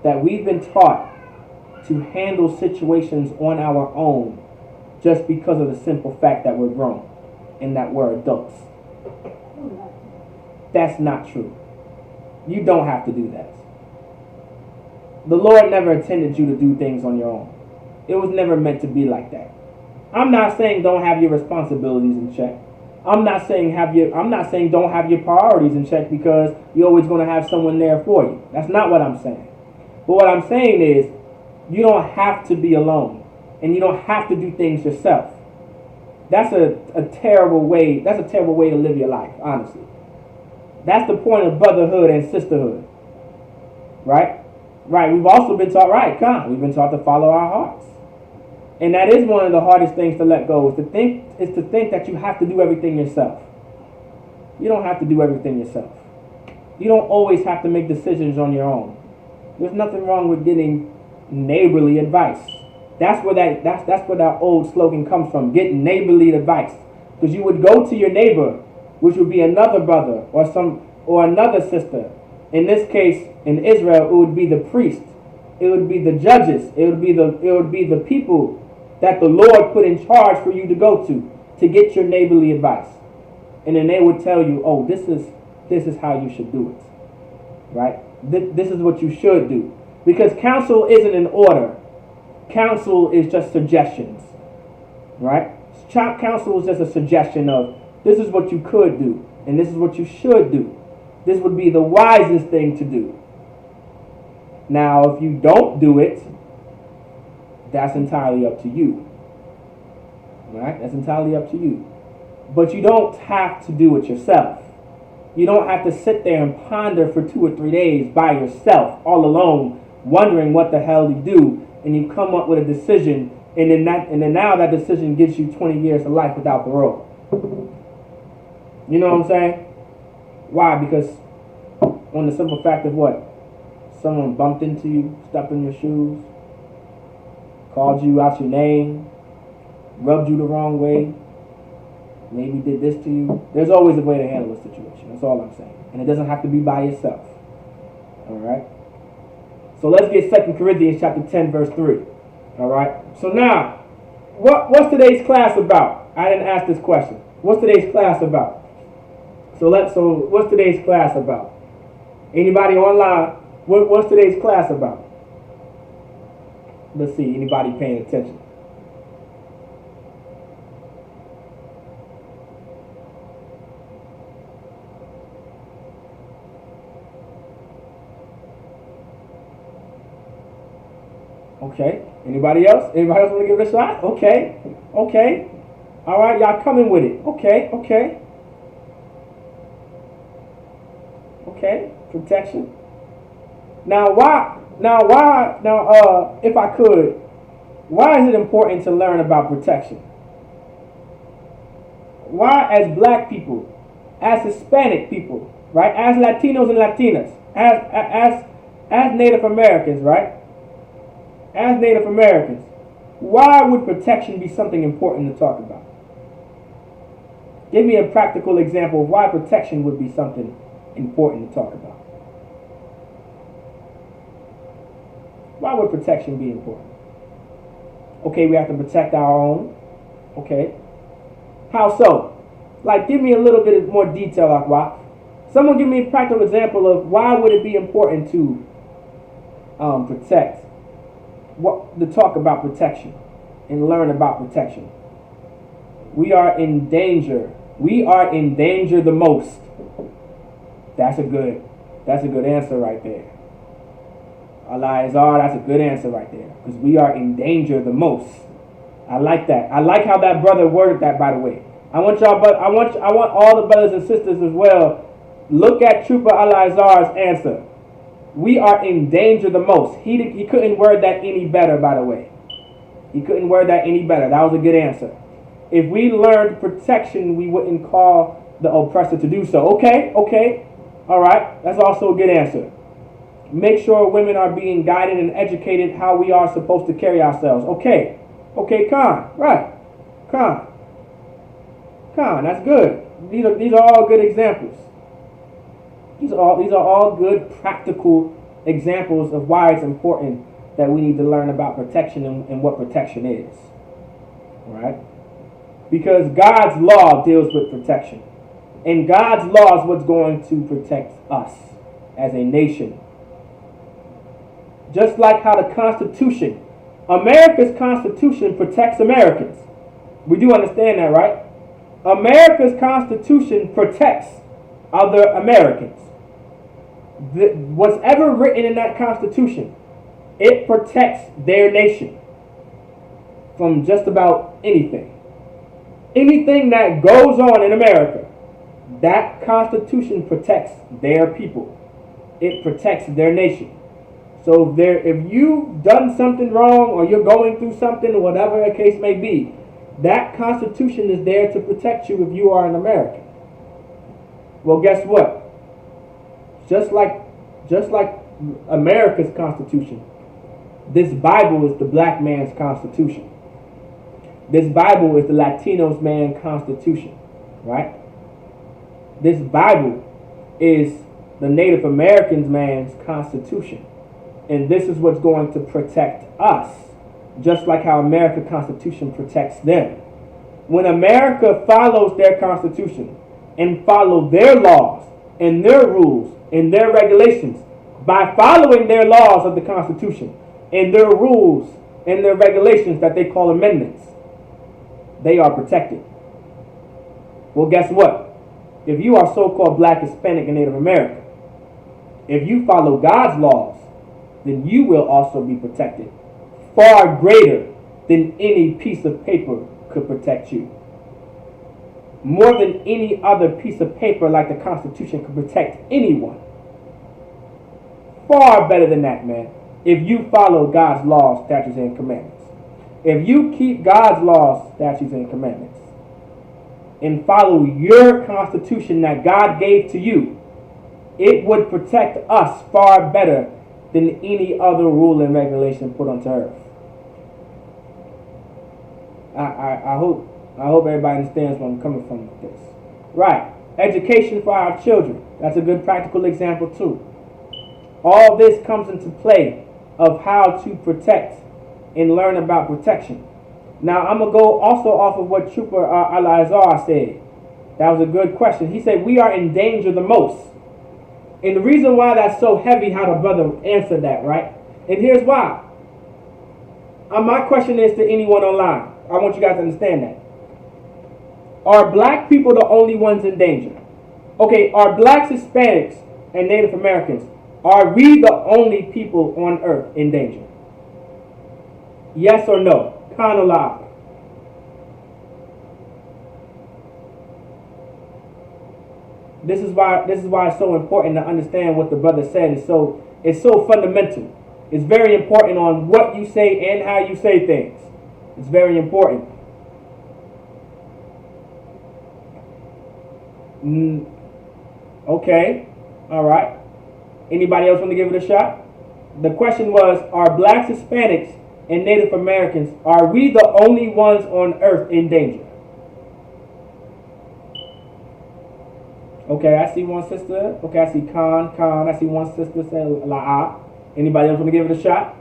that we've been taught to handle situations on our own just because of the simple fact that we're grown and that we're adults. That's not true. You don't have to do that. The Lord never intended you to do things on your own. It was never meant to be like that. I'm not saying don't have your responsibilities in check. I'm not saying don't have your priorities in check because you're always going to have someone there for you. That's not what I'm saying. But what I'm saying is you don't have to be alone and you don't have to do things yourself. That's a terrible way. That's a terrible way to live your life, honestly. That's the point of brotherhood and sisterhood. Right? Right. We've also been taught, we've been taught to follow our hearts. And that is one of the hardest things to let go, is to think that you have to do everything yourself. You don't have to do everything yourself. You don't always have to make decisions on your own. There's nothing wrong with getting neighborly advice. That's where that old slogan comes from, getting neighborly advice. Because you would go to your neighbor, which would be another brother or another sister. In this case, in Israel, it would be the priest. It would be the judges. It would be the people that the Lord put in charge for you to go to get your neighborly advice. And then they would tell you, oh, this is how you should do it. Right? This is what you should do. Because counsel isn't an order. Counsel is just suggestions. Right? Counsel is just a suggestion of this is what you could do and this is what you should do. This would be the wisest thing to do. Now, if you don't do it, that's entirely up to you. Right? That's entirely up to you. But you don't have to do it yourself. You don't have to sit there and ponder for 2 or 3 days by yourself, all alone, wondering what the hell you do, and you come up with a decision, and then now that decision gets you 20 years of life without parole. You know what I'm saying? Why? Because on the simple fact of what? Someone bumped into you, stepped in your shoes, called you out your name, rubbed you the wrong way, maybe did this to you. There's always a way to handle a situation. That's all I'm saying. And it doesn't have to be by yourself. Alright? So let's get 2 Corinthians chapter 10, verse 3. Alright? So now, what's today's class about? I didn't ask this question. What's today's class about? So what's today's class about? Anybody online? What's today's class about? Let's see. Anybody paying attention? Okay. Anybody else? Anybody else want to give it a shot? Okay. Okay. All right. Y'all coming with it. Okay. Okay. Okay. Protection. Now, why? If I could, why is it important to learn about protection? Why, as black people, as Hispanic people, right? As Latinos and Latinas, as Native Americans, right? As Native Americans, why would protection be something important to talk about? Give me a practical example of why protection would be something important to talk about. Why would protection be important? Okay, we have to protect our own. Okay. How so? Like, give me a little bit more detail, Akwa. Someone give me a practical example of why would it be important to protect. To talk about protection and learn about protection. We are in danger. We are in danger the most. That's a good answer right there. Allah, that's a good answer right there. Because we are in danger the most. I like that. I like how that brother worded that, by the way. I want all the brothers and sisters as well. Look at Trooper Al-Azhar's answer. We are in danger the most. He couldn't word that any better, by the way. He couldn't word that any better. That was a good answer. If we learned protection, we wouldn't call the oppressor to do so. Okay. All right. That's also a good answer. Make sure women are being guided and educated how we are supposed to carry ourselves. Okay, Khan. Right. Khan, that's good. These are all good examples. These are all good practical examples of why it's important that we need to learn about protection and what protection is. All right? Because God's law deals with protection. And God's law is what's going to protect us as a nation. Just like how the Constitution, America's Constitution protects Americans. We do understand that, right? America's Constitution protects other Americans. What's ever written in that Constitution, it protects their nation from just about anything. Anything that goes on in America, that Constitution protects their people. It protects their nation. So if you've done something wrong or you're going through something, whatever the case may be, that Constitution is there to protect you if you are an American. Well, guess what? Just like America's Constitution, this Bible is the black man's Constitution. This Bible is the Latinos man's Constitution, right? This Bible is the Native Americans man's Constitution. And this is what's going to protect us, just like how America's Constitution protects them. When America follows their Constitution and follow their laws and their rules and their regulations, by following their laws of the Constitution and their rules and their regulations that they call amendments, they are protected. Well, guess what? If you are so-called black, Hispanic, and Native American, if you follow God's laws, then you will also be protected, far greater than any piece of paper could protect you. More than any other piece of paper like the Constitution could protect anyone. Far better than that, man. If you follow God's laws, statutes, and commandments. If you keep God's laws, statutes, and commandments, and follow your Constitution that God gave to you, it would protect us far better than any other rule and regulation put onto earth. I hope everybody understands where I'm coming from with this. Right. Education for our children. That's a good practical example too. All this comes into play of how to protect and learn about protection. Now I'm going to go also off of what Trooper Al-Azhar said. That was a good question. He said we are in danger the most. And the reason why that's so heavy, how the brother answered that, right? And here's why. My question is to anyone online. I want you guys to understand that. Are black people the only ones in danger? Okay, are blacks, Hispanics, and Native Americans, are we the only people on earth in danger? Yes or no? Khan or la? This is why it's so important to understand what the brother said. It's so fundamental. It's very important on what you say and how you say things. It's very important. Okay. All right. Anybody else want to give it a shot? The question was, are blacks, Hispanics, and Native Americans, are we the only ones on earth in danger? Okay, I see one sister. Okay, I see Khan. I see one sister say La'a. Anybody else want to give it a shot?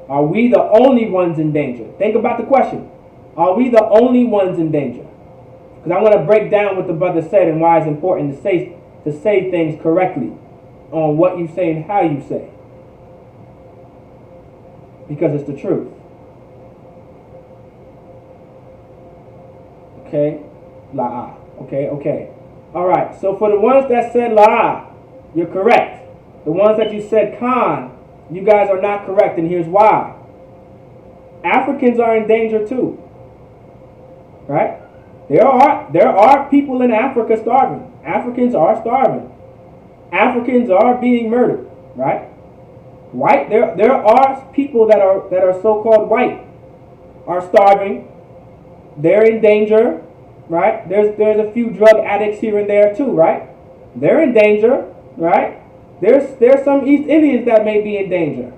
Are we the only ones in danger? Think about the question. Are we the only ones in danger? Because I want to break down what the brother said and why it's important to say things correctly on what you say and how you say. Because it's the truth. Okay, La'a. Okay. All right, so for the ones that said La, you're correct. The ones that you said Khan, you guys are not correct, and here's why. Africans are in danger too. Right? There are people in Africa starving. Africans are starving. Africans are being murdered. Right? White, there are people that are so-called white are starving. They're in danger. Right? There's a few drug addicts here and there too, right? They're in danger, right? There's some East Indians that may be in danger.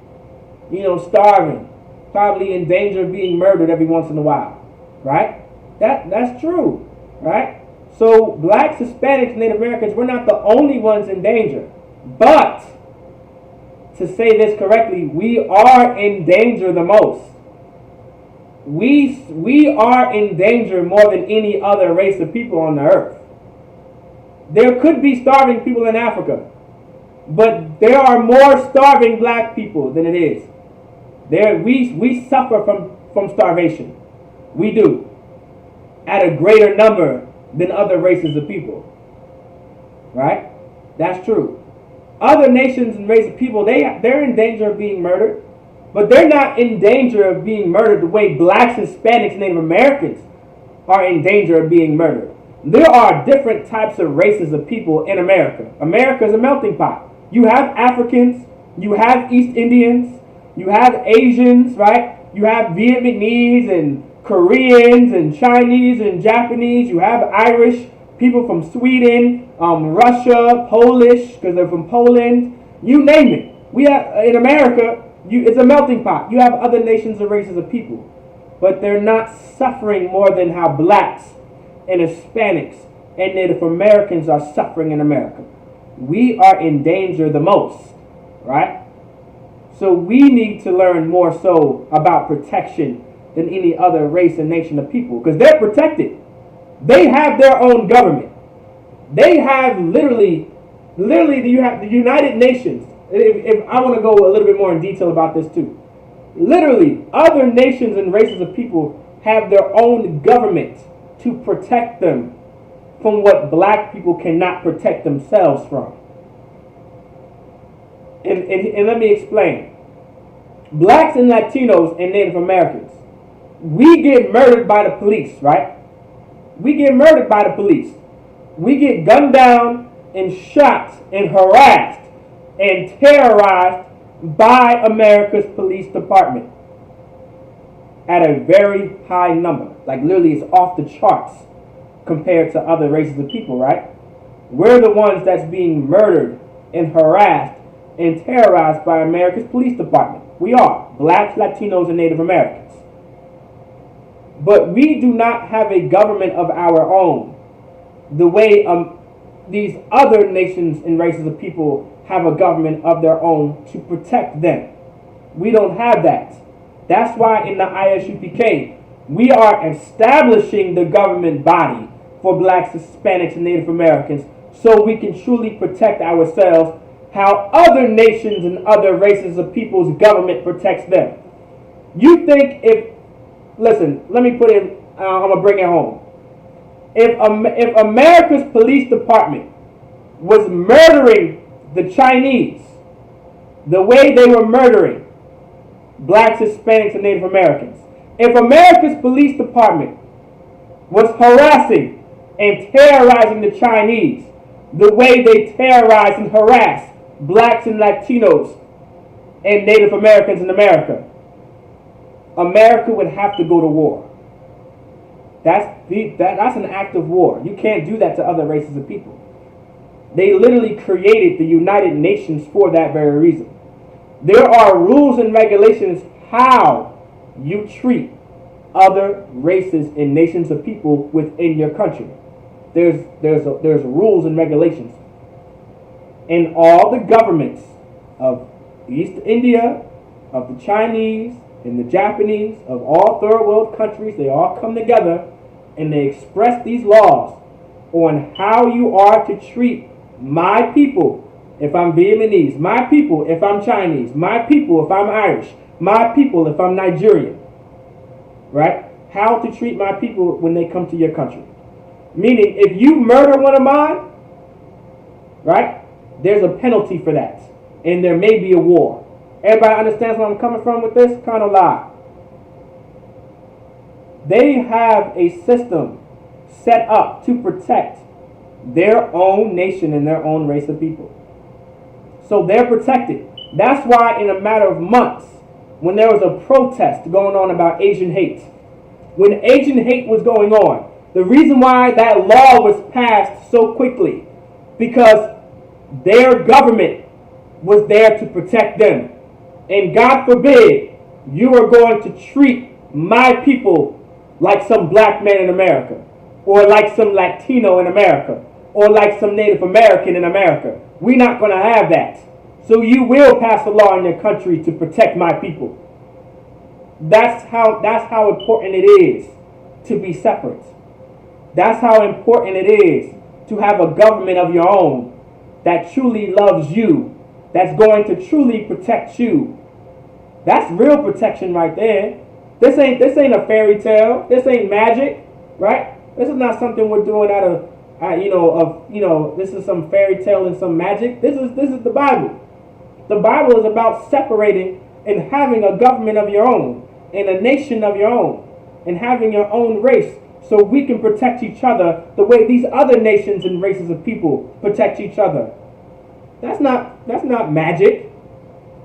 Starving. Probably in danger of being murdered every once in a while. Right? That's true. Right? So blacks, Hispanics, Native Americans, we're not the only ones in danger. But to say this correctly, we are in danger the most. We are in danger more than any other race of people on the earth. There could be starving people in Africa, but there are more starving black people than it is. We suffer from starvation. We do. At a greater number than other races of people. Right? That's true. Other nations and races of people, they're in danger of being murdered. But they're not in danger of being murdered the way blacks, Hispanics, and Native Americans are in danger of being murdered. There are different types of races of people in America. America is a melting pot. You have Africans, you have East Indians, you have Asians, right? You have Vietnamese and Koreans and Chinese and Japanese. You have Irish, people from Sweden, Russia, Polish, because they're from Poland. You name it. We have in America. It's a melting pot. You have other nations and races of people, but they're not suffering more than how blacks and Hispanics and Native Americans are suffering in America. We are in danger the most, right? So we need to learn more so about protection than any other race and nation of people, because they're protected. They have their own government. They have literally you have the United Nations. If I want to go a little bit more in detail about this too. Literally, other nations and races of people have their own government to protect them from what black people cannot protect themselves from. And let me explain. Blacks and Latinos and Native Americans, we get murdered by the police, right? We get murdered by the police. We get gunned down and shot and harassed and terrorized by America's police department at a very high number. Like literally it's off the charts compared to other races of people, right? We're the ones that's being murdered and harassed and terrorized by America's police department. We are. Blacks, Latinos, and Native Americans. But we do not have a government of our own the way these other nations and races of people have a government of their own to protect them. We don't have that. That's why in the Isupk, we are establishing the government body for blacks, Hispanics, and Native Americans so we can truly protect ourselves how other nations and other races of people's government protects them. You think listen, let me put it, I'm going to bring it home. If America's police department was murdering the Chinese the way they were murdering blacks, Hispanics, and Native Americans, if America's police department was harassing and terrorizing the Chinese the way they terrorize and harass blacks and Latinos and Native Americans in America, America would have to go to war. That's an act of war. You can't do that to other races of people. They literally created the United Nations for that very reason. There are rules and regulations how you treat other races and nations of people within your country. There's rules and regulations. And all the governments of East India, of the Chinese, and the Japanese, of all third world countries, they all come together and they express these laws on how you are to treat my people if I'm Vietnamese, my people if I'm Chinese, my people if I'm Irish, my people if I'm Nigerian. Right? How to treat my people when they come to your country. Meaning, if you murder one of mine, right, there's a penalty for that. And there may be a war. Everybody understands where I'm coming from with this? Kind of lie. They have a system set up to protect their own nation and their own race of people. So they're protected. That's why in a matter of months, when there was a protest going on about Asian hate, when Asian hate was going on, the reason why that law was passed so quickly, because their government was there to protect them. And God forbid you are going to treat my people like some black man in America, or like some Latino in America, or like some Native American in America. We're not going to have that. So you will pass a law in your country to protect my people. That's how important it is to be separate. That's how important it is to have a government of your own that truly loves you, that's going to truly protect you. That's real protection right there. This ain't a fairy tale. This ain't magic, right? This is not something we're doing out of this is some fairy tale and some magic. This is the Bible. The Bible is about separating and having a government of your own and a nation of your own and having your own race so we can protect each other the way these other nations and races of people protect each other. That's not magic,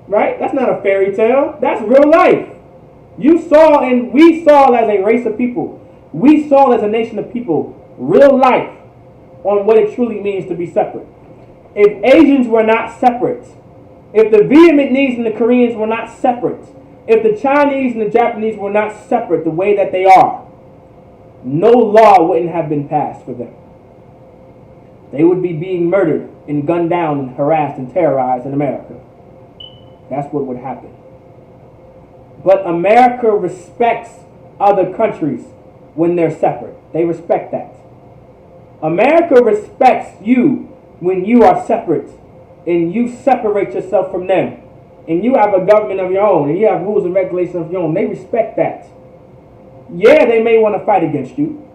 right? That's not a fairy tale. That's real life. You saw and we saw as a race of people, we saw as a nation of people, real life on what it truly means to be separate. If Asians were not separate, if the Vietnamese and the Koreans were not separate, if the Chinese and the Japanese were not separate the way that they are, no law wouldn't have been passed for them. They would be being murdered and gunned down and harassed and terrorized in America. That's what would happen. But America respects other countries when they're separate. They respect that. America respects you when you are separate and you separate yourself from them and you have a government of your own and you have rules and regulations of your own. They respect that. Yeah, they may want to fight against you.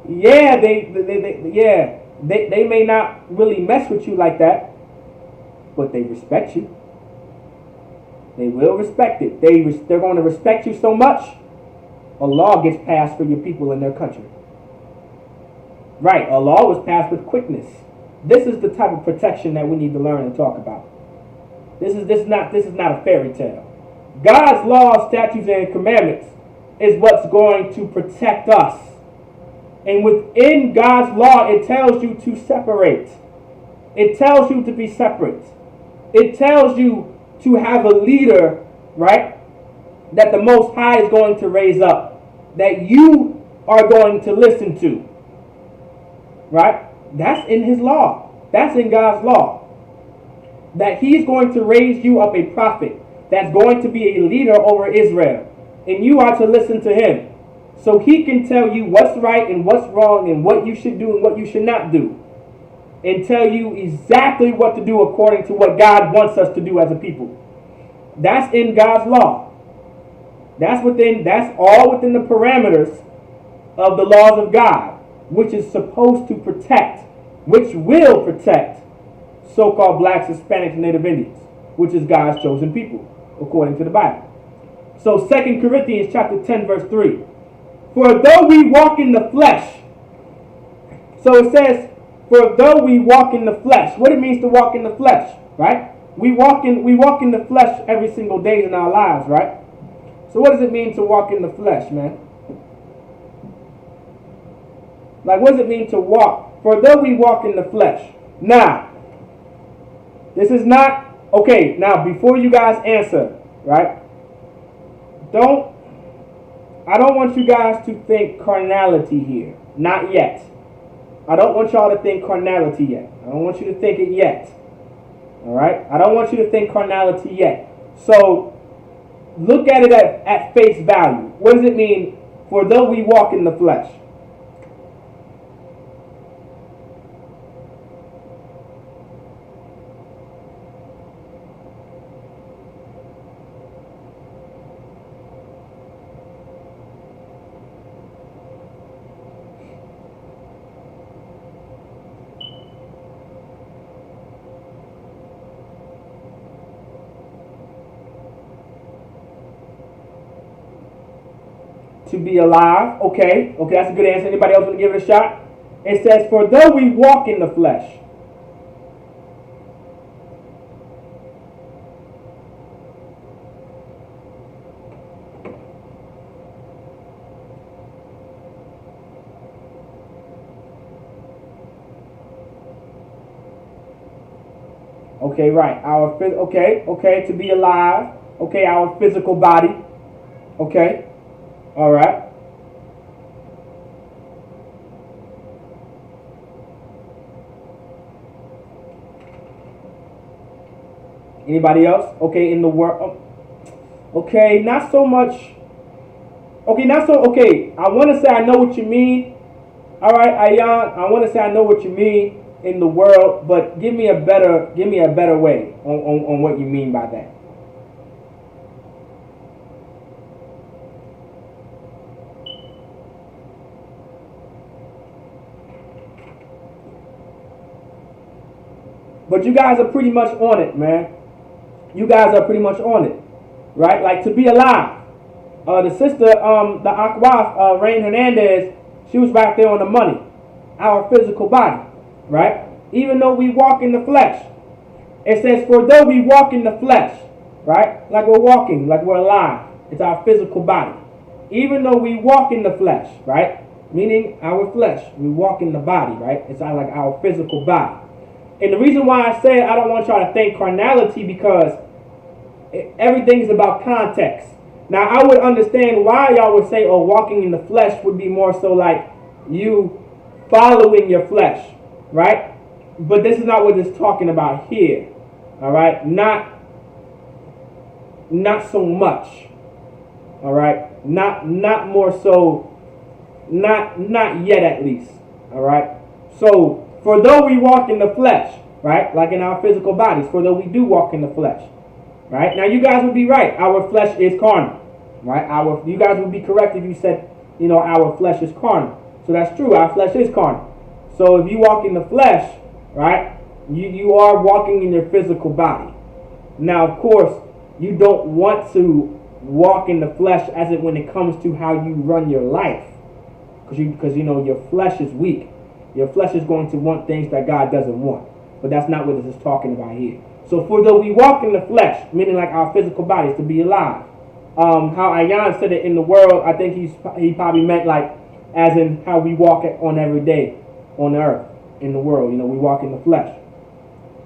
Yeah, they may not really mess with you like that, but they respect you. They will respect it. They're going to respect you so much, a law gets passed for your people in their country. Right, a law was passed with quickness. This is the type of protection that we need to learn and talk about. This is not a fairy tale. God's laws, statutes, and commandments is what's going to protect us. And within God's law, it tells you to separate. It tells you to be separate. It tells you to have a leader, right, that the Most High is going to raise up, that you are going to listen to. Right? That's in His law. That's in God's law. That He's going to raise you up a prophet that's going to be a leader over Israel. And you are to listen to him. So he can tell you what's right and what's wrong and what you should do and what you should not do. and tell you exactly what to do according to what God wants us to do as a people. That's in God's law. That's all within the parameters of the laws of God, which is supposed to protect, which will protect so-called blacks, Hispanics, and Native Indians, which is God's chosen people, according to the Bible. So 2 Corinthians chapter 10, verse 3. For though we walk in the flesh, so it says, for though we walk in the flesh, what it means to walk in the flesh, right? We walk in the flesh every single day in our lives, right? So what does it mean to walk in the flesh, man? Like, what does it mean to walk? For though we walk in the flesh. Now, this is not, okay, now before you guys answer, right? I don't want you guys to think carnality here. Not yet. I don't want y'all to think carnality yet. I don't want you to think it yet. Alright? I don't want you to think carnality yet. So, look at it at face value. What does it mean for though we walk in the flesh? To be alive. Okay, that's a good answer. Anybody else want to give it a shot? It says, for though we walk in the flesh. Okay, right. Okay, to be alive. Okay, our physical body. Okay. All right. Anybody else? Okay, in the world. Okay, not so much. Okay, not so. Okay, I want to say I know what you mean. All right, Ayan, I want to say I know what you mean in the world, but give me a better way on what you mean by that. But you guys are pretty much on it, man. You guys are pretty much on it, right? Like to be alive. The sister, the Akwaf, Rain Hernandez, she was right there on the money. Our physical body, right? Even though we walk in the flesh. It says, for though we walk in the flesh, right? Like we're walking, like we're alive. It's our physical body. Even though we walk in the flesh, right? Meaning our flesh. We walk in the body, right? It's like our physical body. And the reason why I say I don't want y'all to think carnality because everything is about context. Now, I would understand why y'all would say, oh, walking in the flesh would be more so like you following your flesh, right? But this is not what it's talking about here, all right? Not so much, all right? Not more so, not yet at least, all right? So, for though we walk in the flesh, right, like in our physical bodies, for though we do walk in the flesh, right? Now, you guys would be right. Our flesh is carnal, right? You guys would be correct if you said, our flesh is carnal. So that's true. Our flesh is carnal. So if you walk in the flesh, right, you are walking in your physical body. Now, of course, you don't want to walk in the flesh as it when it comes to how you run your life, because your flesh is weak. Your flesh is going to want things that God doesn't want. But that's not what this is talking about here. So for though we walk in the flesh, meaning like our physical bodies, to be alive. How Ayan said it in the world, I think he probably meant like as in how we walk on every day on the earth, in the world. We walk in the flesh.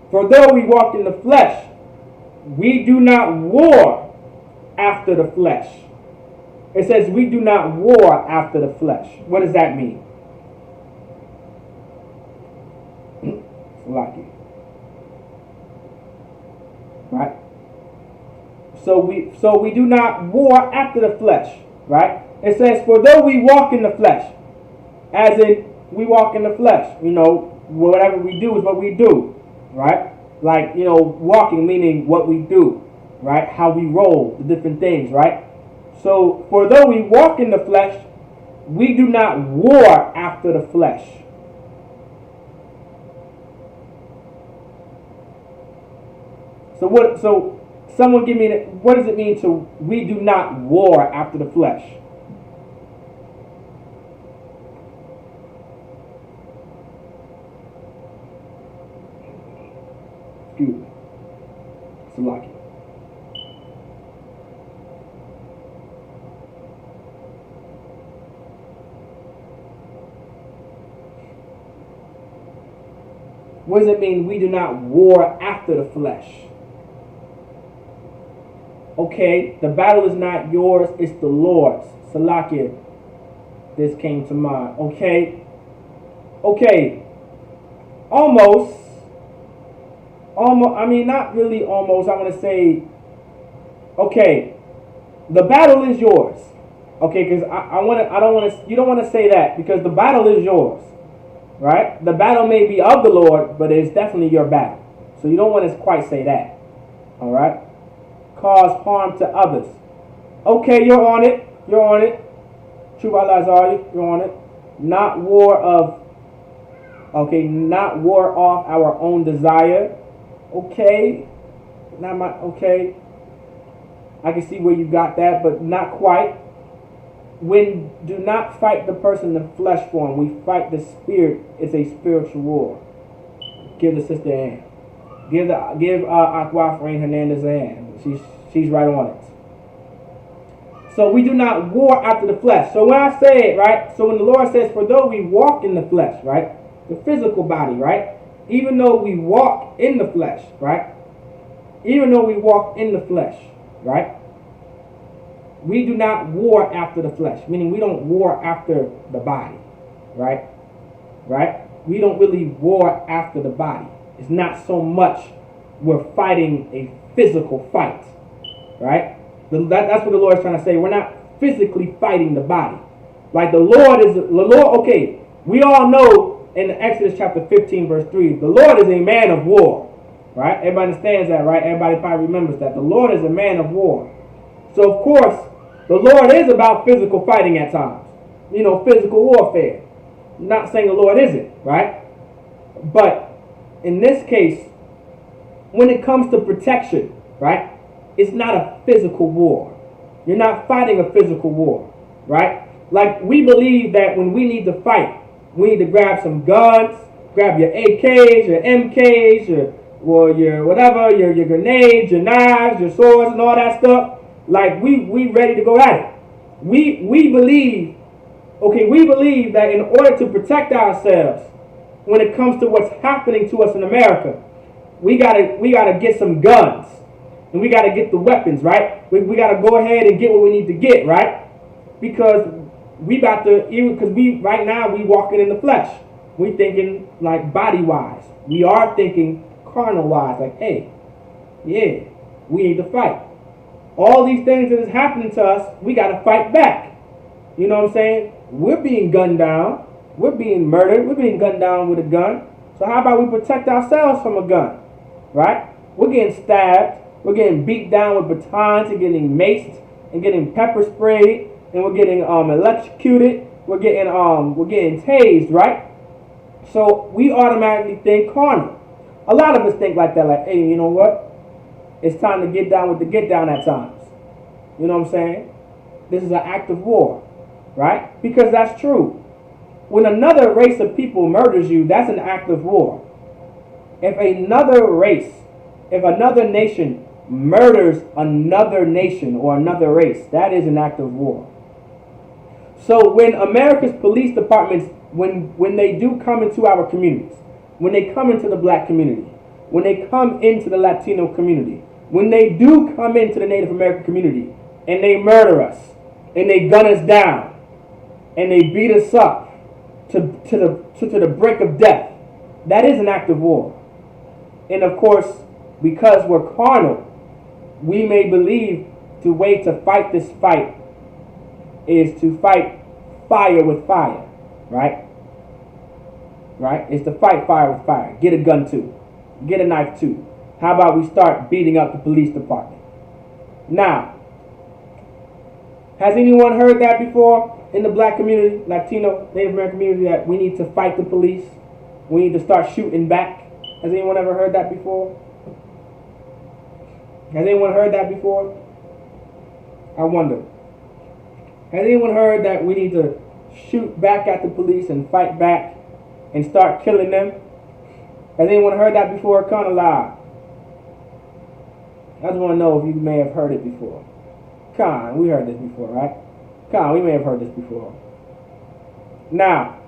For though we walk in the flesh, we do not war after the flesh. It says we do not war after the flesh. What does that mean? Like it. Right? So we do not war after the flesh, right? It says, for though we walk in the flesh, as in we walk in the flesh, whatever we do is what we do, right? Like, walking, meaning what we do, right? How we roll, the different things, right? So, for though we walk in the flesh, we do not war after the flesh. So someone give me, what does it mean to, we do not war after the flesh? Excuse me. Salaki. What does it mean we do not war after the flesh? Okay, the battle is not yours, it's the Lord's. Salakia, this came to mind. Okay, almost, I mean, not really almost, I want to say, okay, the battle is yours. Okay, because you don't want to say that, because the battle is yours, right? The battle may be of the Lord, but it's definitely your battle. So you don't want to quite say that, all right? Cause harm to others. Okay, you're on it. True Lazari, you're on it. Not war off our own desire. Okay. I can see where you got that, but not quite. Do not fight the person in the flesh form. We fight the spirit. It's a spiritual war. Give the sister a hand. Give Aqua Rain Hernandez a hand. She's right on it. So we do not war after the flesh. So when I say it, right? So when the Lord says, for though we walk in the flesh, right? The physical body, right? Even though we walk in the flesh, right? Even though we walk in the flesh, right? We do not war after the flesh. Meaning we don't war after the body, right? Right? We don't really war after the body. It's not so much we're fighting a physical fight, right? That's what the Lord is trying to say. We're not physically fighting the body. Like the Lord, okay, we all know in Exodus chapter 15 verse 3, the Lord is a man of war, right? Everybody understands that, right? Everybody probably remembers that. The Lord is a man of war. So of course, the Lord is about physical fighting at times. Physical warfare. I'm not saying the Lord isn't, right? But in this case, when it comes to protection, right? It's not a physical war. You're not fighting a physical war, right? Like we believe that when we need to fight, we need to grab some guns, grab your AKs, your MKs, your whatever, your grenades, your knives, your swords, and all that stuff. Like we ready to go at it. We believe that in order to protect ourselves, when it comes to what's happening to us in America, we gotta get some guns. And we got to get the weapons, right? We got to go ahead and get what we need to get, right? Because right now we walking in the flesh. We thinking like body-wise. We are thinking carnal-wise. Like, hey, yeah, we need to fight. All these things that is happening to us, we got to fight back. You know what I'm saying? We're being gunned down. We're being murdered. We're being gunned down with a gun. So how about we protect ourselves from a gun, right? We're getting stabbed. We're getting beat down with batons and getting maced and getting pepper sprayed, and we're getting electrocuted. We're getting tased, right? So we automatically think carnal. A lot of us think like that, like, hey, you know what? It's time to get down with the get down at times. You know what I'm saying? This is an act of war, right? Because that's true. When another race of people murders you, that's an act of war. If another nation murders another nation or another race, that is an act of war. So when America's police departments, when they do come into our communities, when they come into the black community, when they come into the Latino community, when they do come into the Native American community, and they murder us, and they gun us down, and they beat us up to the brink of death, that is an act of war. And of course, because we're carnal, we may believe the way to fight this fight is to fight fire with fire, right? right? It's to fight fire with fire. Get a gun too. Get a knife too. How about we start beating up the police department? Now, has anyone heard that before in the black community, Latino, Native American community, that we need to fight the police? We need to start shooting back? Has anyone ever heard that before? Has anyone heard that before? I wonder. Has anyone heard that we need to shoot back at the police and fight back and start killing them? Has anyone heard that before? Kind of loud. I just want to know if you may have heard it before. Con, we heard this before, right? Con, we may have heard this before. Now,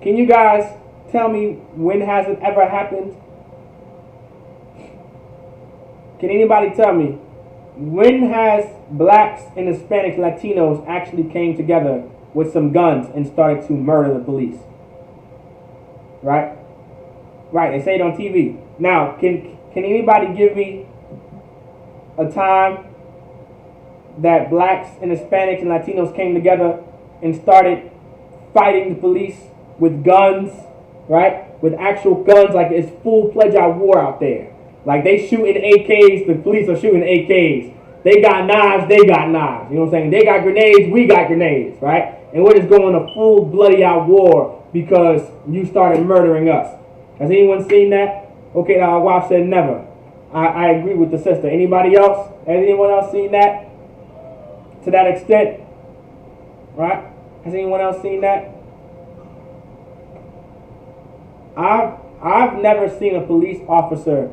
can you guys tell me when has it ever happened? Can anybody tell me when has blacks and Hispanics, Latinos actually came together with some guns and started to murder the police? Right? Right, they say it on TV. Now, can anybody give me a time that blacks and Hispanics and Latinos came together and started fighting the police with guns, right? With actual guns, like it's full-fledged war out there. Like they shooting AKs, the police are shooting AKs. They got knives, they got knives. You know what I'm saying? They got grenades, we got grenades, right? And we're just going a full bloody out war because you started murdering us. Has anyone seen that? Okay, our wife said never. I agree with the sister. Anybody else? Has anyone else seen that? To that extent? Right? Has anyone else seen that? I've never seen a police officer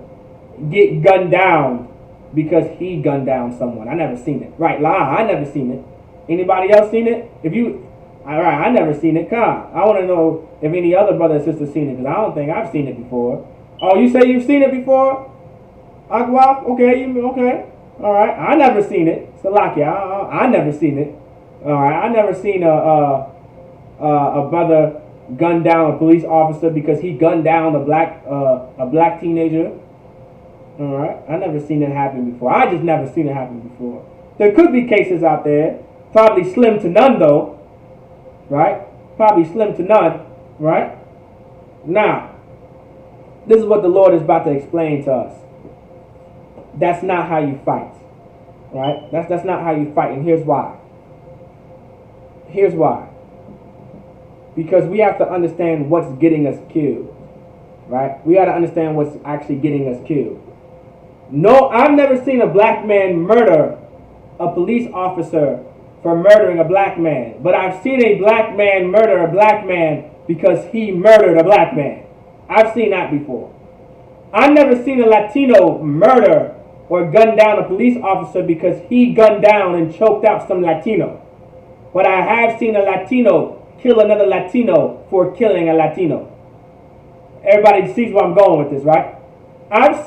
get gunned down because he gunned down someone. I never seen it. Right, I never seen it. Anybody else seen it? Alright, I never seen it. Come. I want to know if any other brother or sister seen it, because I don't think I've seen it before. Oh, you say you've seen it before? Aqua? Okay, okay. Alright, I never seen it. Salakia, I never seen it. Alright, I never seen a brother gun down a police officer because he gunned down a black teenager. Alright, I never seen it happen before. I just never seen it happen before. There could be cases out there, probably slim to none though, right? Probably slim to none, right? Now, this is what the Lord is about to explain to us. That's not how you fight, right? That's not how you fight, and here's why. Here's why. Because we have to understand what's getting us killed, right? We got to understand what's actually getting us killed. No, I've never seen a black man murder a police officer for murdering a black man, but I've seen a black man murder a black man because he murdered a black man. I've seen that before. I've never seen a Latino murder or gun down a police officer because he gunned down and choked out some Latino. But I have seen a Latino kill another Latino for killing a Latino. Everybody sees where I'm going with this, right? I've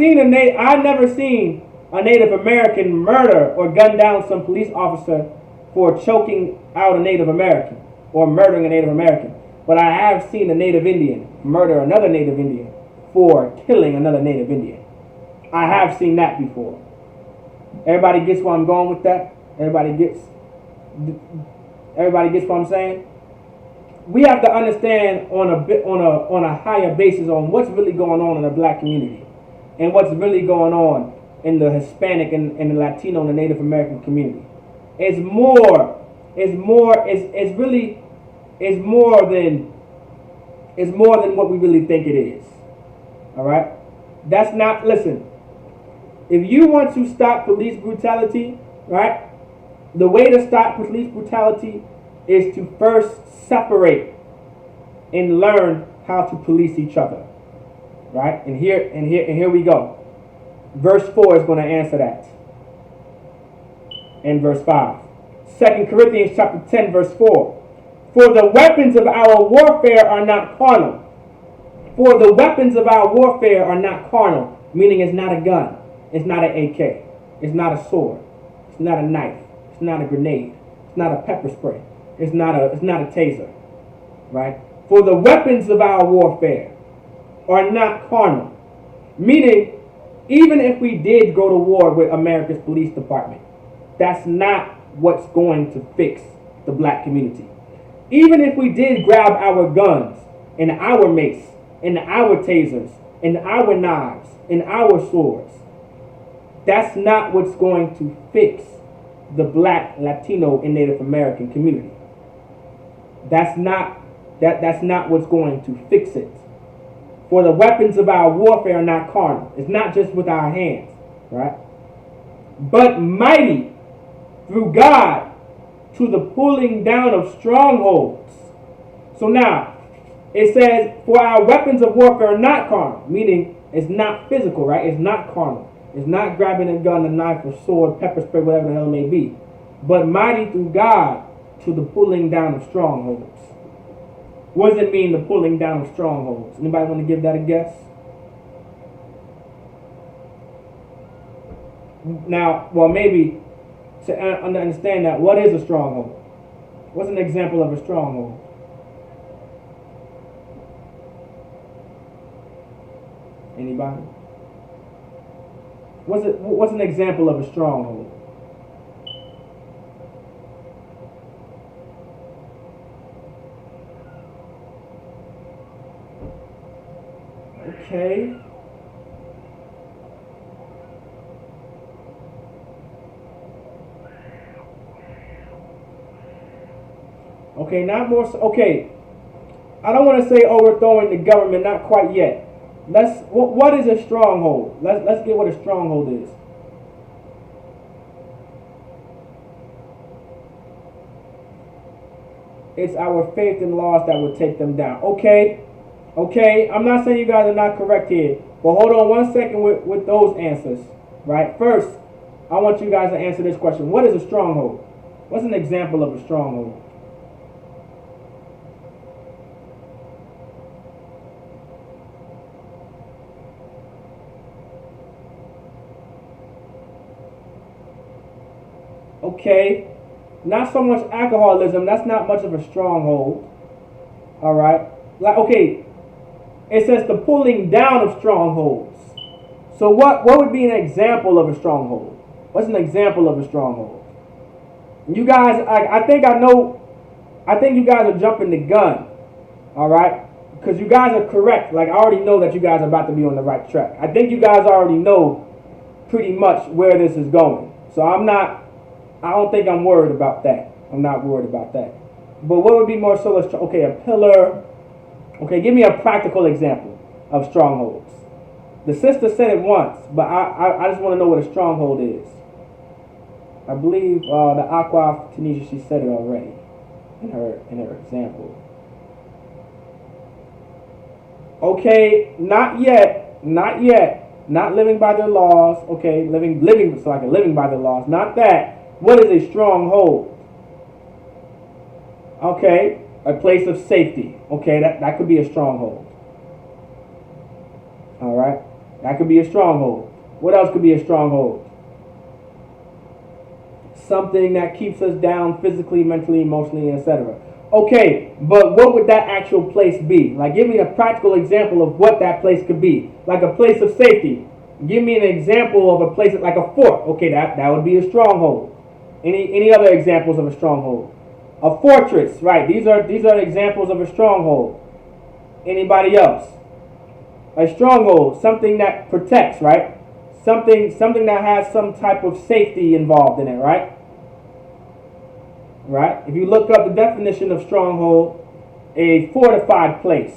never seen a Native American murder or gun down some police officer for choking out a Native American or murdering a Native American. But I have seen a Native Indian murder another Native Indian for killing another Native Indian. I have seen that before. Everybody gets where I'm going with that? Everybody gets what I'm saying? We have to understand on a higher basis on what's really going on in the black community and what's really going on in the Hispanic and the Latino and the Native American community. It's more than what we really think it is. All right? That's not, listen, if you want to stop police brutality, right? The way to stop police brutality is to first separate and learn how to police each other. Right? And here we go. Verse 4 is going to answer that. And verse 5. 2 Corinthians chapter 10, verse 4. For the weapons of our warfare are not carnal. For the weapons of our warfare are not carnal. Meaning it's not a gun. It's not an AK. It's not a sword. It's not a knife. It's not a grenade. It's not a pepper spray. It's not a taser. Right? For the weapons of our warfare are not carnal. Meaning, even if we did go to war with America's police department, that's not what's going to fix the black community. Even if we did grab our guns and our mace, and our tasers, and our knives, and our swords. That's not what's going to fix the Black, Latino, and Native American community. That's not what's going to fix it. For the weapons of our warfare are not carnal. It's not just with our hands, right? But mighty through God to the pulling down of strongholds. So now, it says, for our weapons of warfare are not carnal, meaning it's not physical, right? It's not carnal. It's not grabbing a gun, a knife, or sword, pepper spray, whatever the hell it may be. But mighty through God to the pulling down of strongholds. What does it mean, the pulling down of strongholds? Anybody want to give that a guess? Now, well, maybe to understand that, what is a stronghold? What's an example of a stronghold? Anybody? What's an example of a stronghold? Okay. Okay, not more. Okay, I don't want to say overthrowing the government, not quite yet. What is a stronghold? Let's get what a stronghold is. It's our faith in laws that will take them down. Okay, I'm not saying you guys are not correct here, but hold on 1 second with those answers. Right. First, I want you guys to answer this question. What is a stronghold? What's an example of a stronghold? Okay, not so much alcoholism. That's not much of a stronghold. All right, like okay, it says the pulling down of strongholds. So what would be an example of a stronghold? What's an example of a stronghold? You guys, I think you guys are jumping the gun. All right, because you guys are correct. Like I already know that you guys are about to be on the right track. I think you guys already know pretty much where this is going. So I don't think I'm worried about that. I'm not worried about that. But what would be more so? Okay, a pillar. Okay, give me a practical example of strongholds. The sister said it once, but I just want to know what a stronghold is. I believe the Aqua Tunisia, she said it already in her example. Okay, not yet. Not living by their laws. Okay, living by their laws. Not that. What is a stronghold? Okay, a place of safety. Okay, that could be a stronghold. All right, that could be a stronghold. What else could be a stronghold? Something that keeps us down physically, mentally, emotionally, etc. Okay, but what would that actual place be? Like, give me a practical example of what that place could be. Like a place of safety. Give me an example of a place like a fort. Okay, that would be a stronghold. Any other examples of a stronghold? A fortress, right? These are examples of a stronghold. Anybody else? A stronghold, something that protects, right? Something that has some type of safety involved in it, right? Right? If you look up the definition of stronghold, a fortified place,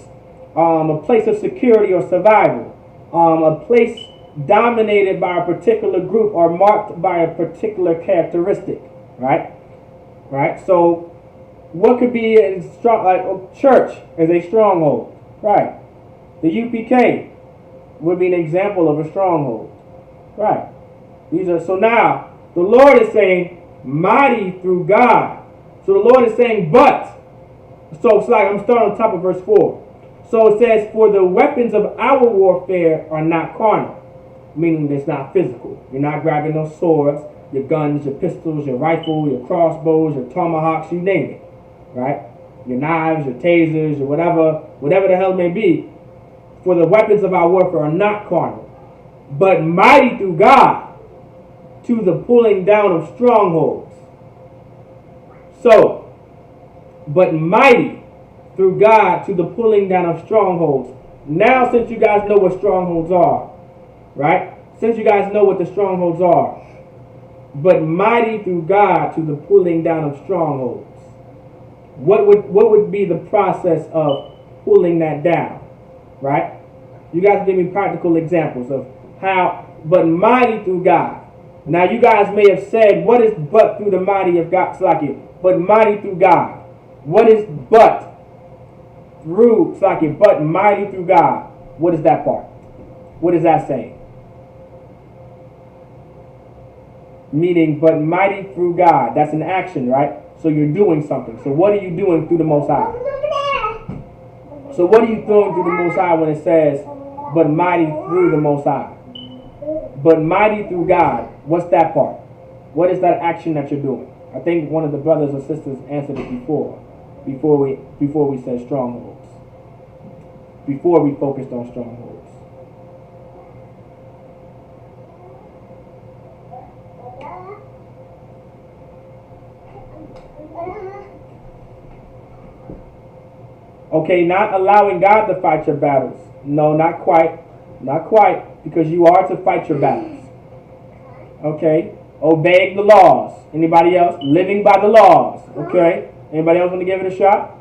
a place of security or survival, a place dominated by a particular group or marked by a particular characteristic, right? Right. So, what could be a strong, like a church is a stronghold, right? The UPK would be an example of a stronghold, right? So now the Lord is saying, mighty through God. So the Lord is saying, but. So it's like I'm starting on top of verse 4. So it says, for the weapons of our warfare are not carnal. Meaning it's not physical. You're not grabbing those swords, your guns, your pistols, your rifle, your crossbows, your tomahawks, you name it, right? Your knives, your tasers, your whatever the hell it may be. For the weapons of our warfare are not carnal, but mighty through God to the pulling down of strongholds. So, but mighty through God to the pulling down of strongholds. Now, since you guys know what strongholds are, right? Since you guys know what the strongholds are, but mighty through God to the pulling down of strongholds. What would be the process of pulling that down, right? You guys give me practical examples of how, but mighty through God. Now you guys may have said, what is but through the mighty of God? Slaki, but mighty through God. What is but through, Slaki, but mighty through God? What is that part? What is that saying? Meaning, but mighty through God. That's an action, right? So you're doing something. So what are you doing through the Most High? So what are you doing through the Most High when it says, but mighty through the Most High? But mighty through God. What's that part? What is that action that you're doing? I think one of the brothers or sisters answered it before we said strongholds. Before we focused on strongholds. Okay, not allowing God to fight your battles. No, not quite. Not quite, because you are to fight your battles. Okay? Obeying the laws. Anybody else? Living by the laws. Okay? Anybody else want to give it a shot?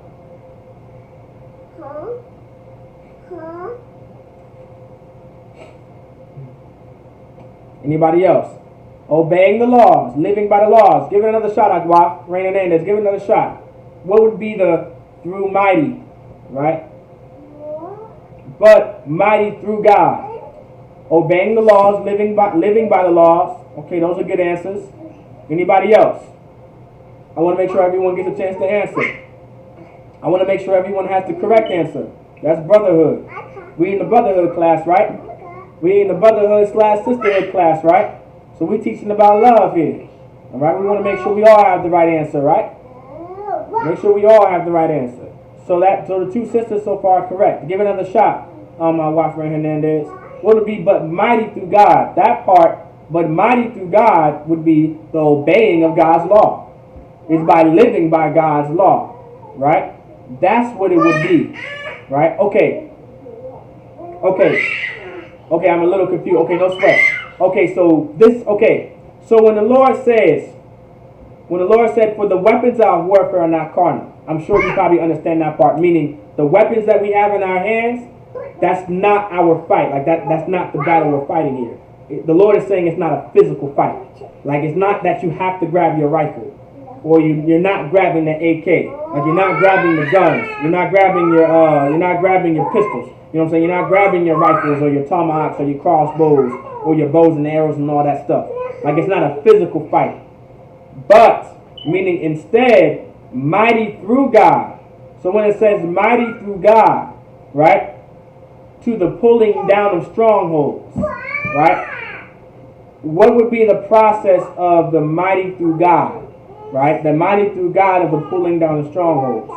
Anybody else? Obeying the laws. Living by the laws. Give it another shot, Akwa. Rain and Andes. Give it another shot. What would be the through mighty? Right? But mighty through God. Obeying the laws, living by the laws. Okay, those are good answers. Anybody else? I want to make sure everyone gets a chance to answer. I want to make sure everyone has the correct answer. That's brotherhood. We in the brotherhood class, right? We in the brotherhood / sisterhood class, right? So we teaching about love here. All right? We want to make sure we all have the right answer, right? Make sure we all have the right answer. So the two sisters so far are correct. Give it another shot, my wife, Ray Hernandez. What would be but mighty through God? That part, but mighty through God, would be the obeying of God's law. It's by living by God's law, right? That's what it would be, right? Okay, I'm a little confused. Okay, no sweat. Okay, so when the Lord said, for the weapons of warfare are not carnal, I'm sure you probably understand that part, meaning the weapons that we have in our hands, that's not our fight. Like that's not the battle we're fighting here. The Lord is saying it's not a physical fight. Like it's not that you have to grab your rifle, or you're not grabbing the AK. Like you're not grabbing the guns. You're not grabbing your pistols. You know what I'm saying? You're not grabbing your rifles or your tomahawks or your crossbows or your bows and arrows and all that stuff. Like it's not a physical fight. But meaning instead, mighty through God. So when it says mighty through God, right? To the pulling down of strongholds, right? What would be the process of the mighty through God, right? The mighty through God of the pulling down of strongholds.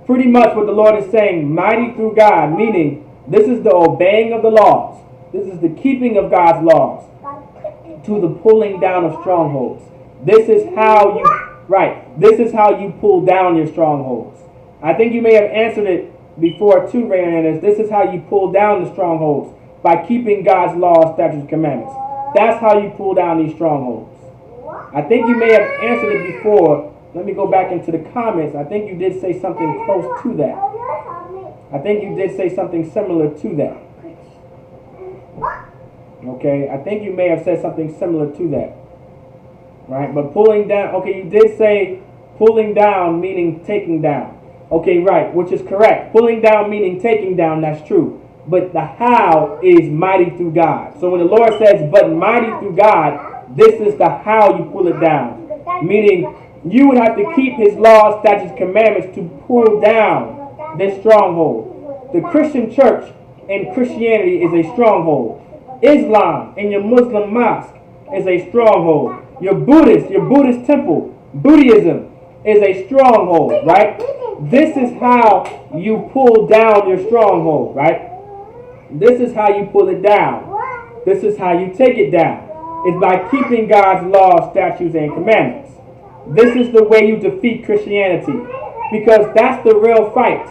Pretty much what the Lord is saying, mighty through God, meaning this is the obeying of the laws. This is the keeping of God's laws to the pulling down of strongholds. This is how you pull down your strongholds. I think you may have answered it before too, Ray. This is how you pull down the strongholds, by keeping God's laws, statutes, and commandments. That's how you pull down these strongholds. I think you may have answered it before. Let me go back into the comments. I think you did say something close to that. I think you did say something similar to that. Okay, I think you may have said something similar to that. Right, but pulling down, okay, you did say pulling down meaning taking down. Okay, right, which is correct. Pulling down meaning taking down, that's true. But the how is mighty through God. So when the Lord says, but mighty through God, this is the how you pull it down. Meaning, you would have to keep His laws, statutes, commandments to pull down this stronghold. The Christian church and Christianity is a stronghold. Islam and your Muslim mosque is a stronghold. Your Buddhist temple, Buddhism is a stronghold, right? This is how you pull down your stronghold, right? This is how you pull it down. This is how you take it down. It's by keeping God's laws, statutes, and commandments. This is the way you defeat Christianity. because that's the real fight.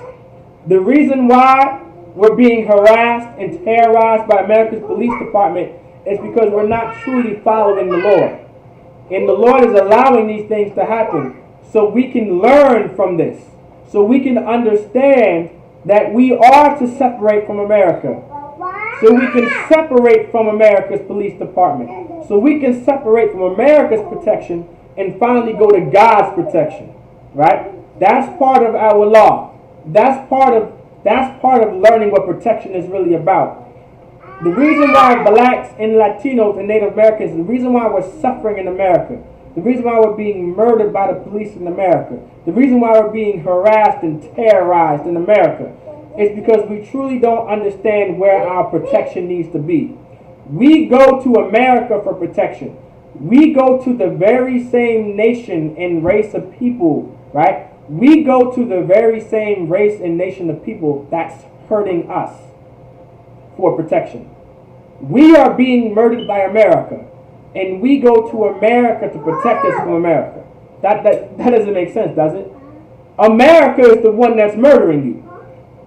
The reason why we're being harassed and terrorized by America's police department is because we're not truly following the Lord. And the Lord is allowing these things to happen so we can learn from this. So we can understand that we are to separate from America. So we can separate from America's police department. So we can separate from America's protection and finally go to God's protection. Right? That's part of our law. That's part of learning what protection is really about. The reason why blacks and Latinos and Native Americans, the reason why we're suffering in America, the reason why we're being murdered by the police in America, the reason why we're being harassed and terrorized in America is because we truly don't understand where our protection needs to be. We go to America for protection. We go to the very same nation and race of people, right? We go to the very same race and nation of people that's hurting us for protection. We are being murdered by America, and we go to America to protect us from America. That doesn't make sense, does it? America is the one that's murdering you.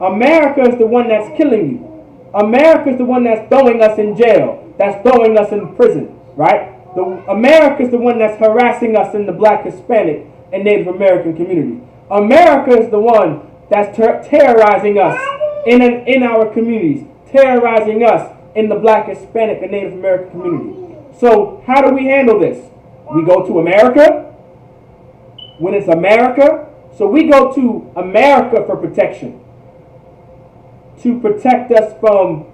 America is the one that's killing you. America is the one that's throwing us in jail, that's throwing us in prison, right? America is the one that's harassing us in the Black, Hispanic, and Native American community. America is the one that's terrorizing us in our communities, terrorizing us in the Black, Hispanic, and Native American community. So how do we handle this? We go to America when it's America. So we go to America for protection, to protect us from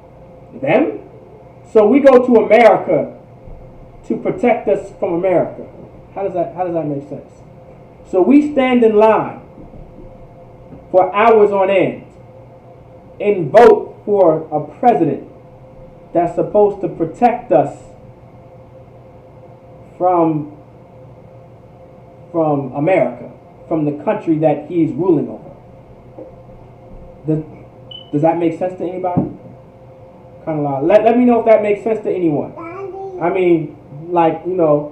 them. So we go to America to protect us from America. How does that make sense? So we stand in line for hours on end and vote for a president that's supposed to protect us from America, from the country that he's ruling over. Does that make sense to anybody? Kind of loud. Let me know if that makes sense to anyone. I mean, like, you know,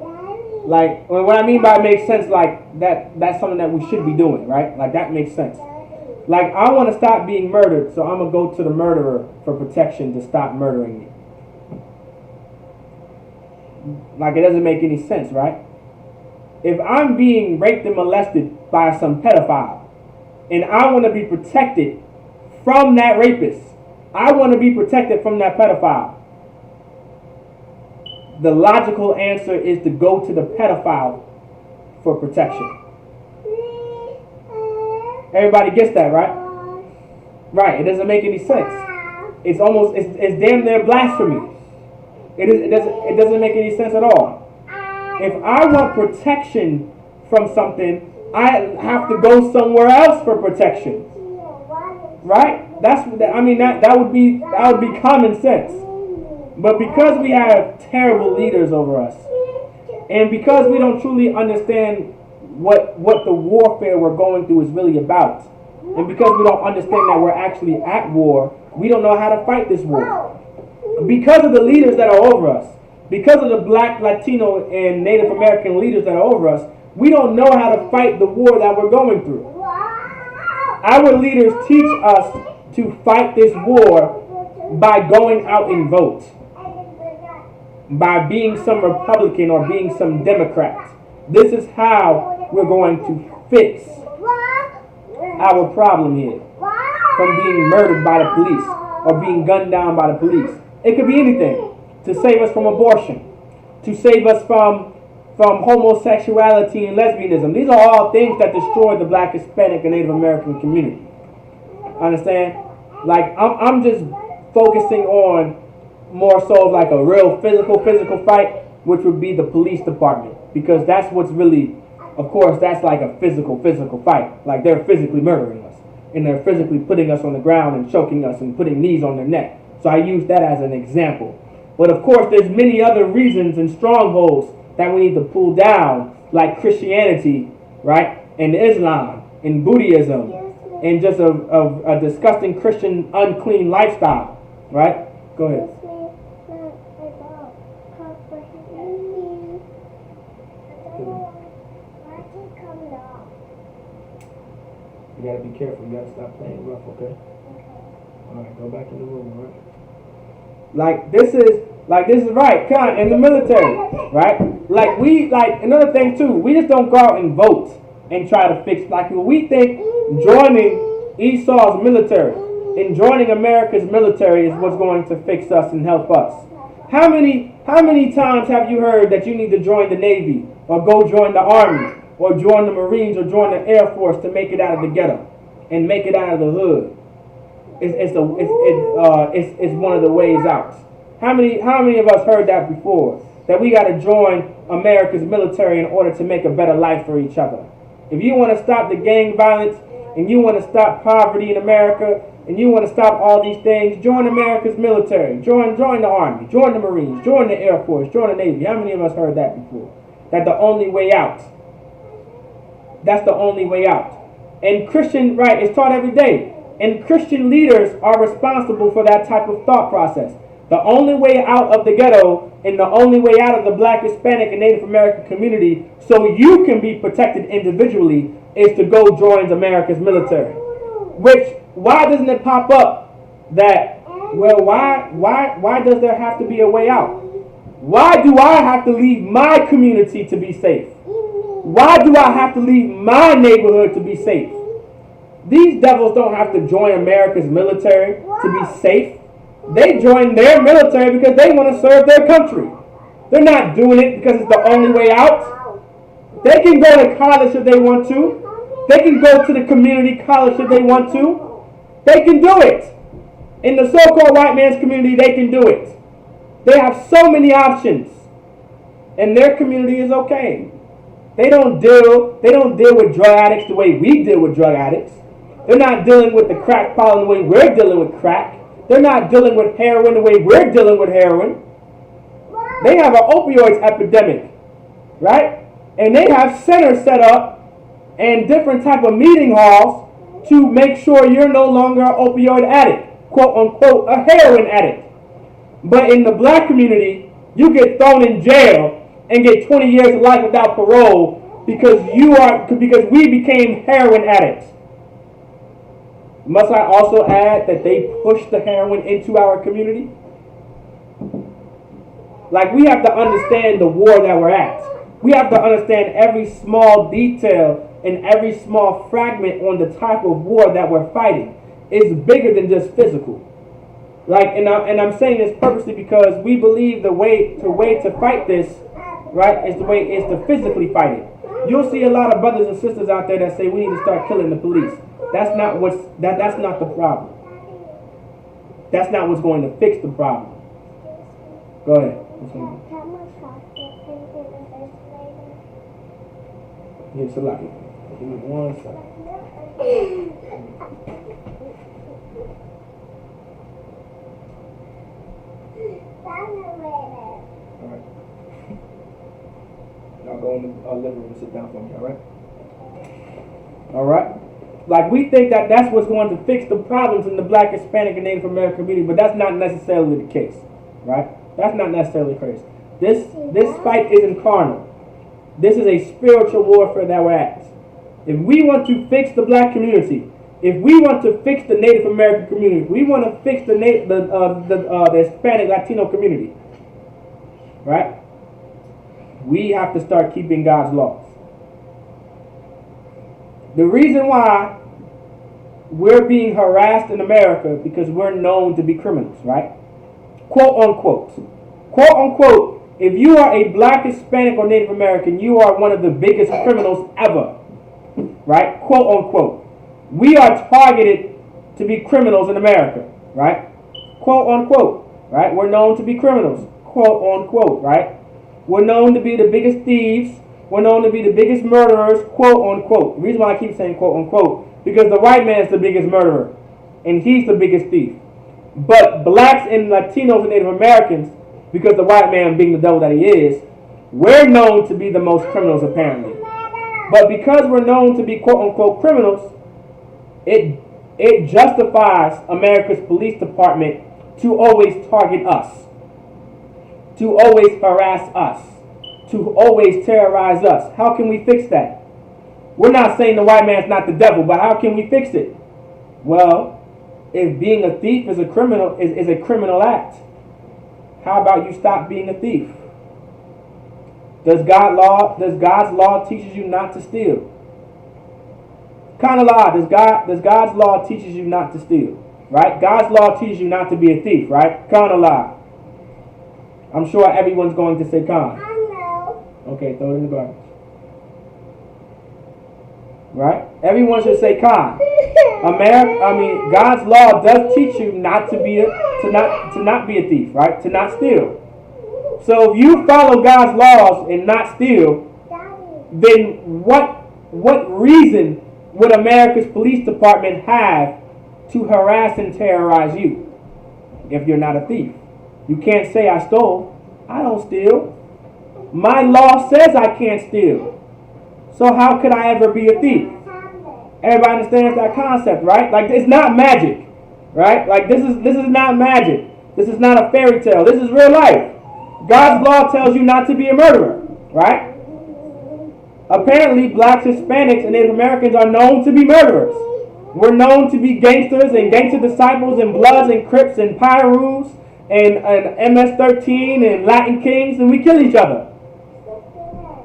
like, what I mean by it makes sense, like, that's something that we should be doing, right? Like, that makes sense. Like, I want to stop being murdered, so I'm going to go to the murderer for protection to stop murdering me. Like, it doesn't make any sense, right? If I'm being raped and molested by some pedophile, and I want to be protected from that rapist, I want to be protected from that pedophile, the logical answer is to go to the pedophile for protection. Everybody gets that, right? Right, it doesn't make any sense. It's damn near blasphemy. It doesn't make any sense at all. If I want protection from something, I have to go somewhere else for protection. Right? That would be common sense. But because we have terrible leaders over us, and because we don't truly understand what the warfare we're going through is really about, and because we don't understand that we're actually at war, we don't know how to fight this war. Because of the leaders that are over us, because of the Black, Latino, and Native American leaders that are over us, we don't know how to fight the war that we're going through. Our leaders teach us to fight this war by going out and vote, by being some Republican or being some Democrat. This is how we're going to fix our problem here, from being murdered by the police or being gunned down by the police. It could be anything. To save us from abortion, to save us from homosexuality and lesbianism. These are all things that destroy the Black, Hispanic, and Native American community. Understand? Like, I'm just focusing on more so like a real physical fight, which would be the police department, because that's what's really, of course, that's like a physical fight. Like, they're physically murdering us, and they're physically putting us on the ground and choking us and putting knees on their neck. So I use that as an example. But of course, there's many other reasons and strongholds that we need to pull down, like Christianity, right, and Islam, and Buddhism, and just a disgusting Christian unclean lifestyle, right? Go ahead. You gotta be careful. You gotta stop playing rough, okay? Alright, go back in the room, alright? Like this is right, Con, in the military, right? Like another thing too, we just don't go out and vote and try to fix, like we think joining Esau's military and joining America's military is what's going to fix us and help us. How many times have you heard that you need to join the Navy or go join the Army or join the Marines or join the Air Force to make it out of the ghetto and make it out of the hood? It's one of the ways out. How many of us heard that before? That we got to join America's military in order to make a better life for each other. If you want to stop the gang violence and you want to stop poverty in America and you want to stop all these things, join America's military. Join the Army, join the Marines, join the Air Force, join the Navy. How many of us heard that before? That's the only way out. That's the only way out. And Christian, right, it's taught every day. And Christian leaders are responsible for that type of thought process. The only way out of the ghetto and the only way out of the Black, Hispanic, and Native American community so you can be protected individually is to go join America's military. Which, why doesn't it pop up that, well, why does there have to be a way out? Why do I have to leave my community to be safe? Why do I have to leave my neighborhood to be safe? These devils don't have to join America's military to be safe. They join their military because they want to serve their country. They're not doing it because it's the only way out. They can go to college if they want to. They can go to the community college if they want to. They can do it. In the so-called white man's community, they can do it. They have so many options. And their community is okay. They don't deal with drug addicts the way we deal with drug addicts. They're not dealing with the crack problem the way we're dealing with crack. They're not dealing with heroin the way we're dealing with heroin. They have an opioids epidemic, right? And they have centers set up and different type of meeting halls to make sure you're no longer an opioid addict, quote unquote, a heroin addict. But in the black community, you get thrown in jail and get 20 years of life without parole because we became heroin addicts. Must I also add that they push the heroin into our community? Like, we have to understand the war that we're at. We have to understand every small detail and every small fragment on the type of war that we're fighting. It's bigger than just physical. Like, and I'm saying this purposely because we believe the way to fight this, right, is to physically fight it. You'll see a lot of brothers and sisters out there that say we need to start killing the police. That's not the problem. That's not what's going to fix the problem. Go ahead. Yes, a lot. Give me 1 second. All right. Y'all go in the living room and sit down for me. All right. All right. Like, we think that that's what's going to fix the problems in the Black, Hispanic, and Native American community, but that's not necessarily the case, right? That's not necessarily the case. This fight isn't carnal. This is a spiritual warfare that we're at. If we want to fix the black community, if we want to fix the Native American community, if we want to fix the Hispanic Latino community, right? We have to start keeping God's laws. The reason why we're being harassed in America because we're known to be criminals, right? Quote unquote. Quote unquote, if you are a black, Hispanic, or Native American, you are one of the biggest criminals ever. Right? Quote unquote. We are targeted to be criminals in America. Right? Quote unquote. Right? We're known to be criminals. Quote unquote. Right? We're known to be the biggest thieves. We're known to be the biggest murderers, quote unquote. The reason why I keep saying quote unquote, because the white man's the biggest murderer, and he's the biggest thief. But blacks and Latinos and Native Americans, because the white man being the devil that he is, we're known to be the most criminals apparently. But because we're known to be quote unquote criminals, it justifies America's police department to always target us, to always harass us, to always terrorize us. How can we fix that? We're not saying the white man's not the devil, but how can we fix it? Well, if being a thief is a criminal act, how about you stop being a thief? Does God's law teaches you not to steal? Kind of law. Does God's law teaches you not to steal? Right? God's law teaches you not to be a thief, right? Con or lie? I'm sure everyone's going to say con. I know. Okay, throw it in the garbage. Right? Everyone should say con. God's law does teach you not to not be a thief, right? To not steal. So if you follow God's laws and not steal, then what reason would America's police department have to harass and terrorize you if you're not a thief? You can't say I stole. I don't steal. My law says I can't steal. So how could I ever be a thief? Everybody understands that concept, right? Like, it's not magic, right? Like, this is not magic. This is not a fairy tale. This is real life. God's law tells you not to be a murderer, right? Apparently, blacks, Hispanics, and Native Americans are known to be murderers. We're known to be gangsters and gangster disciples and Bloods and Crips and Pyrus and MS-13 and Latin Kings, and we kill each other.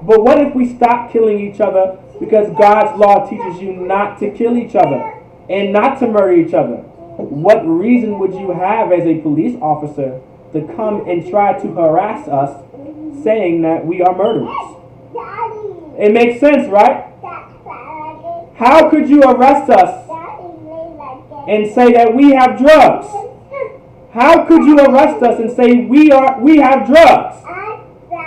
But what if we stop killing each other because God's law teaches you not to kill each other and not to murder each other? What reason would you have as a police officer to come and try to harass us saying that we are murderers? It makes sense, right? How could you arrest us and say that we have drugs? How could you arrest us and say we have drugs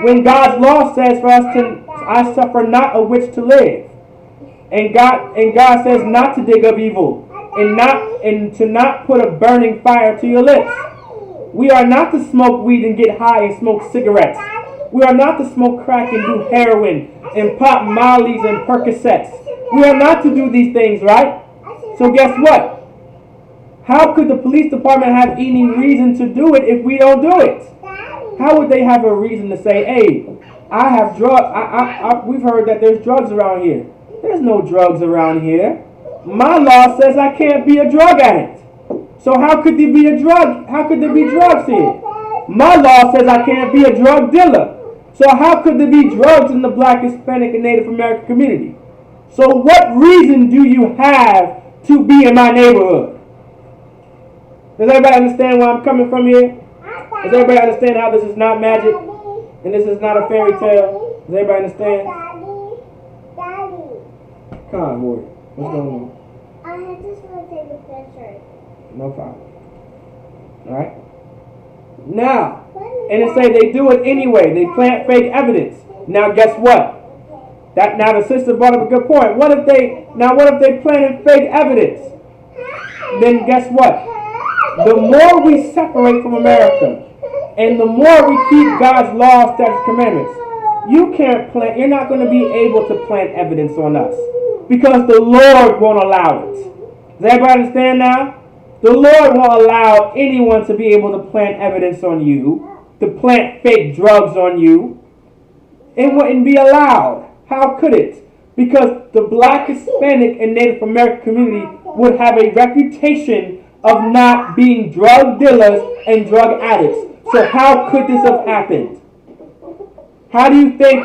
when God's law says for us to I suffer not a witch to live, and God says not to dig up evil and to not put a burning fire to your lips. We are not to smoke weed and get high and smoke cigarettes. We are not to smoke crack and do heroin and pop mollies and Percocets. We are not to do these things, right? So guess what? How could the police department have any reason to do it if we don't do it? How would they have a reason to say, hey, I have drugs. We've heard that there's drugs around here. There's no drugs around here. My law says I can't be a drug addict. So how could there be a drug? How could there be drugs here? My law says I can't be a drug dealer. So how could there be drugs in the Black, Hispanic, and Native American community? So what reason do you have to be in my neighborhood? Does everybody understand where I'm coming from here? Does everybody understand how this is not magic and this is not a fairy tale? Does everybody understand? Come on, boy. What's going on? I just want to take a picture. No problem. Alright? Now, and they say they do it anyway. They plant fake evidence. Now guess what? Now the sister brought up a good point. What if they planted fake evidence? Then guess what? The more we separate from America and the more we keep God's laws, statutes, commandments, you're not going to be able to plant evidence on us because the Lord won't allow it. Does everybody understand now? The Lord won't allow anyone to be able to plant evidence on you, to plant fake drugs on you. It wouldn't be allowed. How could it? Because the Black, Hispanic, and Native American community would have a reputation of not being drug dealers and drug addicts. So how could this have happened? How do you think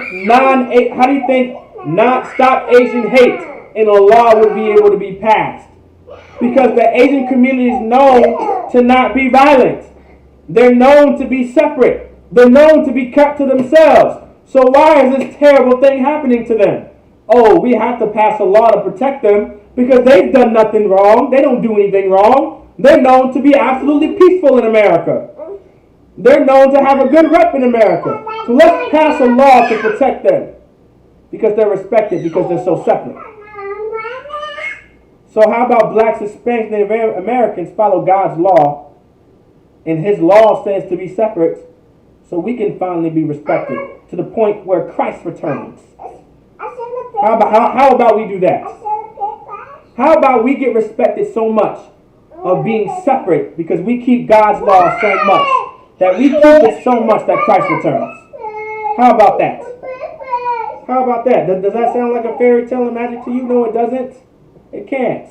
not stop Asian hate in a law would be able to be passed? Because the Asian community is known to not be violent. They're known to be separate. They're known to be kept to themselves. So why is this terrible thing happening to them? Oh, we have to pass a law to protect them because they've done nothing wrong. They don't do anything wrong. They're known to be absolutely peaceful in America. They're known to have a good rep in America. So let's pass a law to protect them because they're respected because they're so separate. So how about blacks, Hispanics, Native Americans follow God's law, and His law says to be separate, so we can finally be respected to the point where Christ returns. How about we do that? How about we get respected so much of being separate because we keep God's law so much that we keep it so much that Christ returns? How about that? How about that? Does that sound like a fairy tale and magic to you? No, it doesn't. It can't.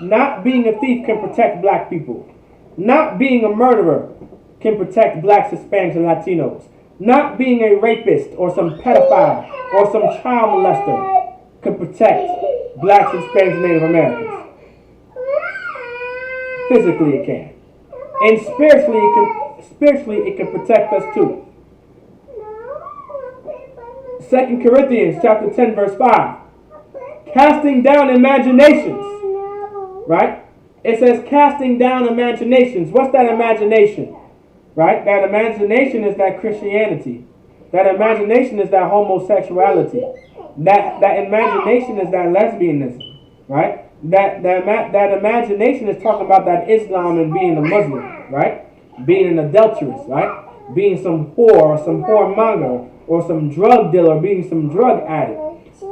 Not being a thief can protect black people. Not being a murderer can protect blacks, Hispanics, and Latinos. Not being a rapist or some pedophile or some child molester can protect blacks, Hispanics, and Native Americans. Physically it can. And spiritually it can protect us too. 2 Corinthians chapter 10 verse 5. Casting down imaginations. Right? It says casting down imaginations. What's that imagination? Right? That imagination is that Christianity. That imagination is that homosexuality. That imagination is that lesbianism. Right? That imagination is talking about that Islam and being a Muslim. Right? Being an adulteress. Right? Being some whore or some whoremonger or some drug dealer, being some drug addict.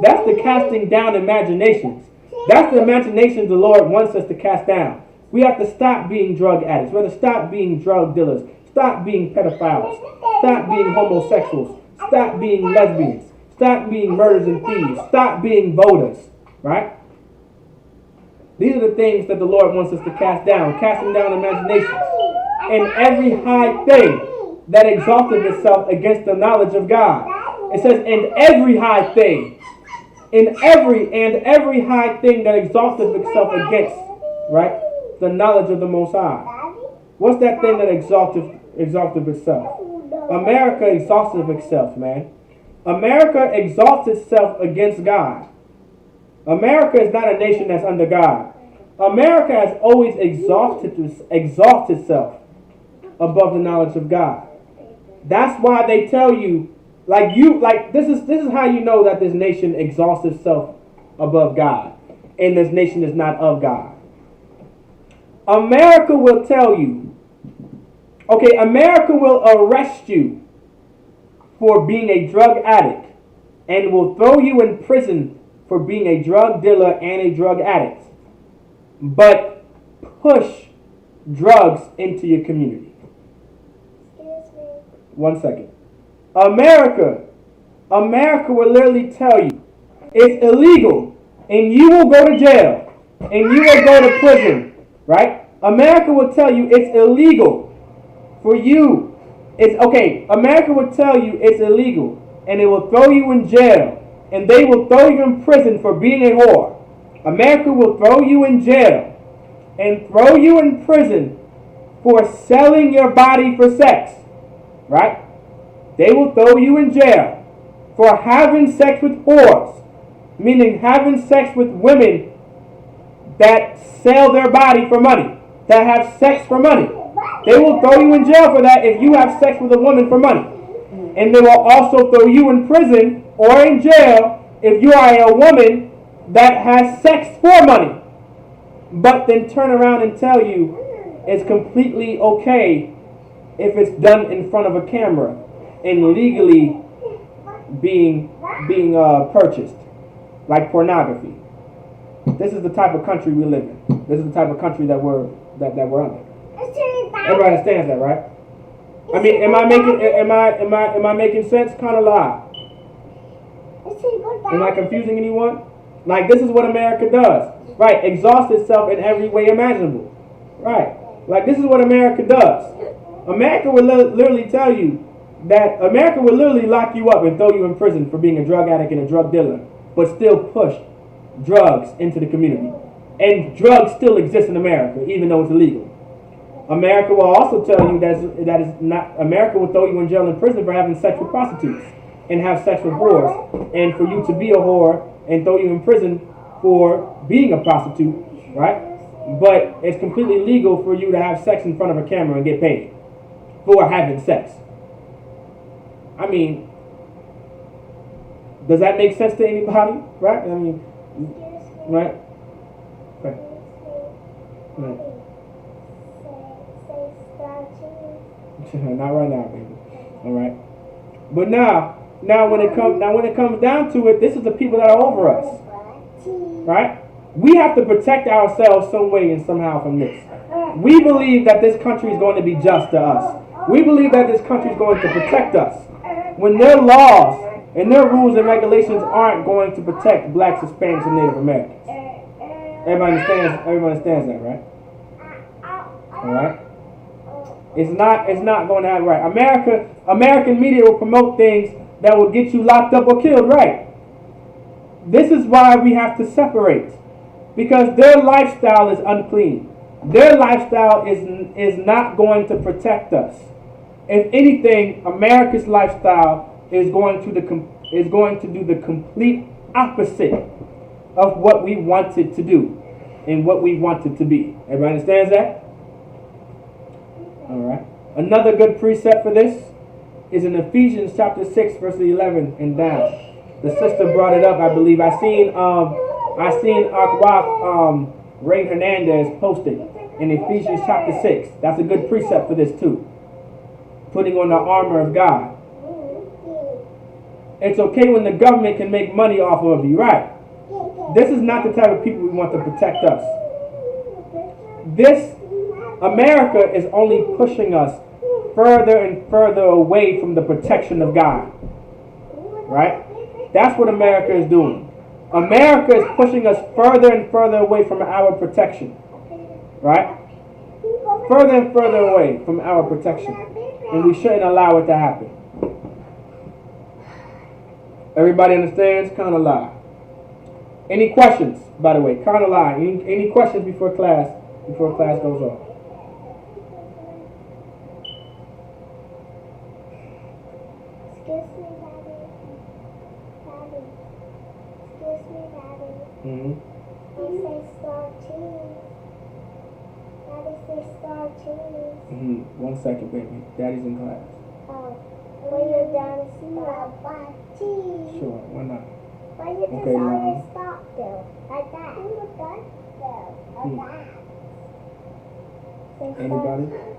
That's the casting down imaginations. That's the imagination the Lord wants us to cast down. We have to stop being drug addicts. We have to stop being drug dealers. Stop being pedophiles. Stop being homosexuals. Stop being lesbians. Stop being murderers and thieves. Stop being voters. Right? These are the things that the Lord wants us to cast down. Casting down imaginations. And every high thing that exalted itself against the knowledge of God. It says, and every high thing. In every high thing that exalted itself against, right, the knowledge of the Most High. What's that thing that exalted itself? America exalts itself, man. America exalts itself against God. America is not a nation that's under God. America has always exalted itself above the knowledge of God. That's why they tell you, this is how you know that this nation exalts itself above God, and this nation is not of God. America will tell you, okay, America will arrest you for being a drug addict and will throw you in prison for being a drug dealer and a drug addict, but push drugs into your community. Excuse me. 1 second. America will literally tell you it's illegal and you will go to jail and you will go to prison, right? America will tell you it's illegal for you. America will tell you it's illegal and it will throw you in jail and they will throw you in prison for being a whore. America will throw you in jail and throw you in prison for selling your body for sex, right? They will throw you in jail for having sex with whores, meaning having sex with women that sell their body for money, that have sex for money. They will throw you in jail for that if you have sex with a woman for money. And they will also throw you in prison or in jail if you are a woman that has sex for money, but then turn around and tell you it's completely okay if it's done in front of a camera and legally being purchased, like pornography. This is the type of country we live in. This is the type of country that we're under. Everybody understands that, right? I mean, am I making sense? Kind of lie. Am I confusing anyone? Like, this is what America does, right? Exhausts itself in every way imaginable, right? Like, this is what America does. America will literally tell you that America will literally lock you up and throw you in prison for being a drug addict and a drug dealer, but still push drugs into the community. And drugs still exist in America, even though it's illegal. America will also tell you that is not. America will throw you in jail and prison for having sex with prostitutes and have sex with whores, and for you to be a whore and throw you in prison for being a prostitute, right? But it's completely legal for you to have sex in front of a camera and get paid for having sex. I mean, does that make sense to anybody? Right? I mean, right? Okay. Right. Not right now, baby. All right. But now when it comes down to it, this is the people that are over us, right? We have to protect ourselves some way and somehow from this. We believe that this country is going to be just to us. We believe that this country is going to protect us. when their laws and their rules and regulations aren't going to protect blacks, Hispanics, and Native Americans. Everybody understands that, right? All right. It's not going to happen, right? American media will promote things that will get you locked up or killed, right? This is why we have to separate, because their lifestyle is unclean. Their lifestyle is not going to protect us. If anything, America's lifestyle is going to do the complete opposite of what we wanted to do and what we wanted to be. Everybody understands that? All right. Another good precept for this is in Ephesians chapter 6, verse 11 and down. The sister brought it up, I believe. I seen Akwaf Ray Hernandez posted in Ephesians chapter 6. That's a good precept for this too. Putting on the armor of God. It's okay when the government can make money off of you, right? This is not the type of people we want to protect us. America is only pushing us further and further away from the protection of God. Right? That's what America is doing. America is pushing us further and further away from our protection. Right? Further and further away from our protection. And we shouldn't allow it to happen. Everybody understands? Kind of lie. Any questions, by the way? Kind of lie. Any questions before class goes on? Excuse me, Daddy. Daddy. Excuse me, Daddy. Mm-hmm. They say star cheese. Daddy say star cheese. Mm-hmm. 1 second, baby. Daddy's in class. Oh. When you're done, star cheese. Sure, why not? Why you just Okay, always stop though? Like that. You were done though. Like that. Say star Anybody? cheese.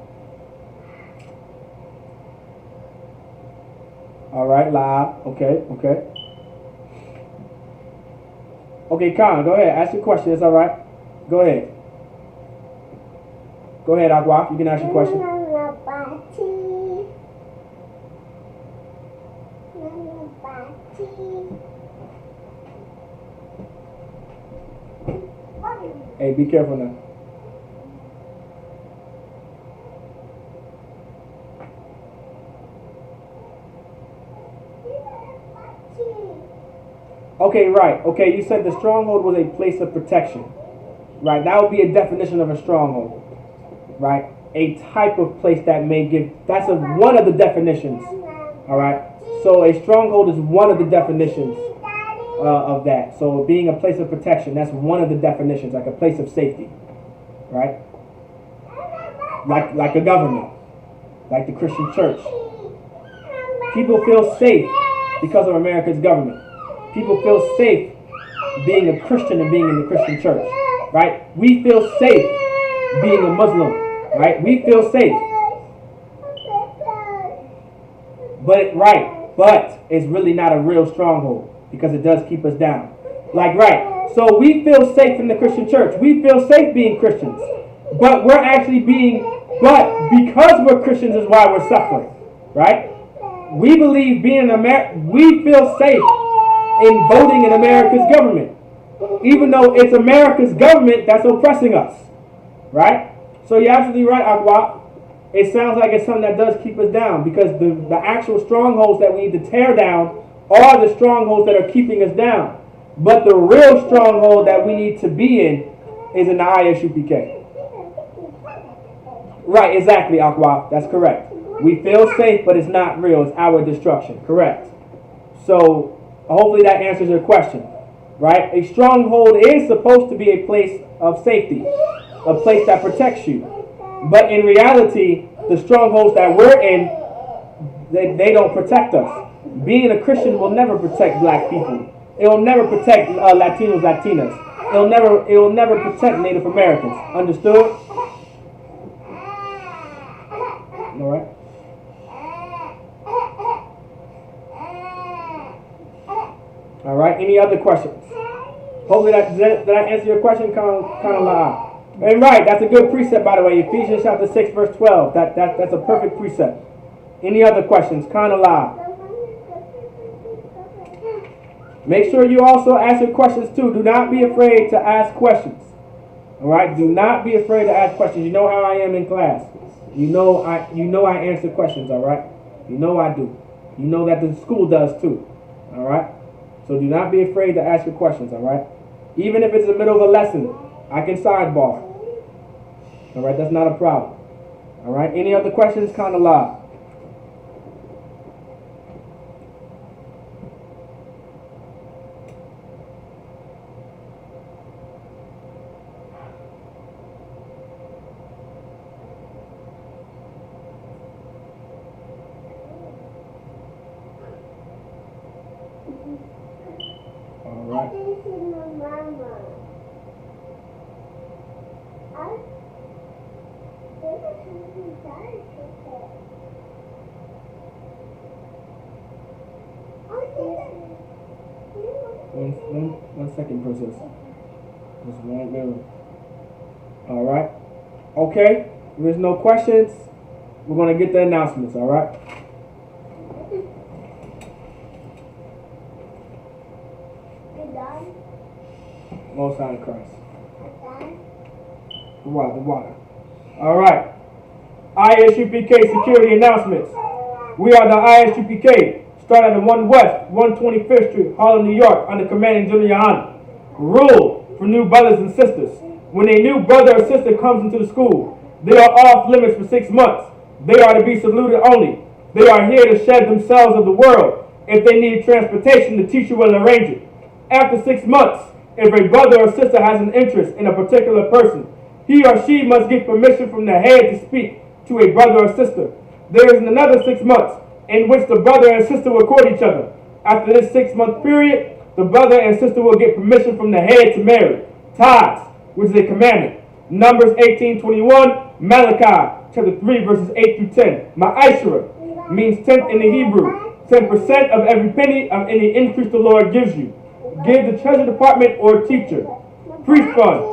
All right, live. Okay. Okay, Khan, go ahead. Ask your question. It's all right. Go ahead. Go ahead, Agua. You can ask your question. Hey, be careful now. Okay, right. Okay, you said the stronghold was a place of protection. Right, that would be a definition of a stronghold. Right? A type of place that may give, that's one of the definitions. Alright? So a stronghold is one of the definitions of that. So being a place of protection, that's one of the definitions, like a place of safety. Right? Like a government. Like the Christian church. People feel safe because of America's government. People feel safe being a Christian and being in the Christian church. Right? We feel safe being a Muslim. Right? We feel safe. But it's really not a real stronghold because it does keep us down. Like, right. So we feel safe in the Christian church. We feel safe being Christians. But because we're Christians is why we're suffering. Right? We believe being we feel safe in voting in America's government. Even though it's America's government that's oppressing us. Right? So you're absolutely right, Agua. It sounds like it's something that does keep us down because the actual strongholds that we need to tear down are the strongholds that are keeping us down. But the real stronghold that we need to be in is in the Isupk. Right, exactly, Agua. That's correct. We feel safe, but it's not real. It's our destruction. Correct. So hopefully that answers your question. Right? A stronghold is supposed to be a place of safety, a place that protects you. But in reality, the strongholds that we're in, they don't protect us. Being a Christian will never protect black people. It will never protect Latinos, Latinas. It will never protect Native Americans. Understood? All right. All right. Any other questions? Hopefully did I answer your question, kind of la. And right, that's a good precept, by the way. Ephesians chapter 6, verse 12. That's a perfect precept. Any other questions? Kind of la. Make sure you also ask your questions too. Do not be afraid to ask questions. All right? Do not be afraid to ask questions. You know how I am in class. You know I answer questions, all right? You know I do. You know that the school does too. All right? So do not be afraid to ask your questions, all right? Even if it's in the middle of a lesson, I can sidebar. All right? That's not a problem. All right? Any other questions? Kind of loud. All right. This is my mama. One second, princess. Just one minute. All right. Okay. If there's no questions, we're gonna get the announcements. All right. Most High in Christ. The water. All right. ISUPK security announcements. We are the ISUPK. Start at the 1 West, 125th Street, Harlem, New York, under commanding General Yohana. Rule for new brothers and sisters. When a new brother or sister comes into the school, they are off limits for 6 months. They are to be saluted only. They are here to shed themselves of the world. If they need transportation, the teacher will arrange it. After 6 months, if a brother or sister has an interest in a particular person, he or she must get permission from the head to speak to a brother or sister. There is another 6 months in which the brother and sister will court each other. After this 6-month period, the brother and sister will get permission from the head to marry. Tithes, which is a commandment. Numbers 18:21, Malachi chapter 3 verses 8 through 10. Ma'ashra means tenth in the Hebrew. 10% of every penny of any increase the Lord gives you. Give the treasury department or teacher. Priest fund,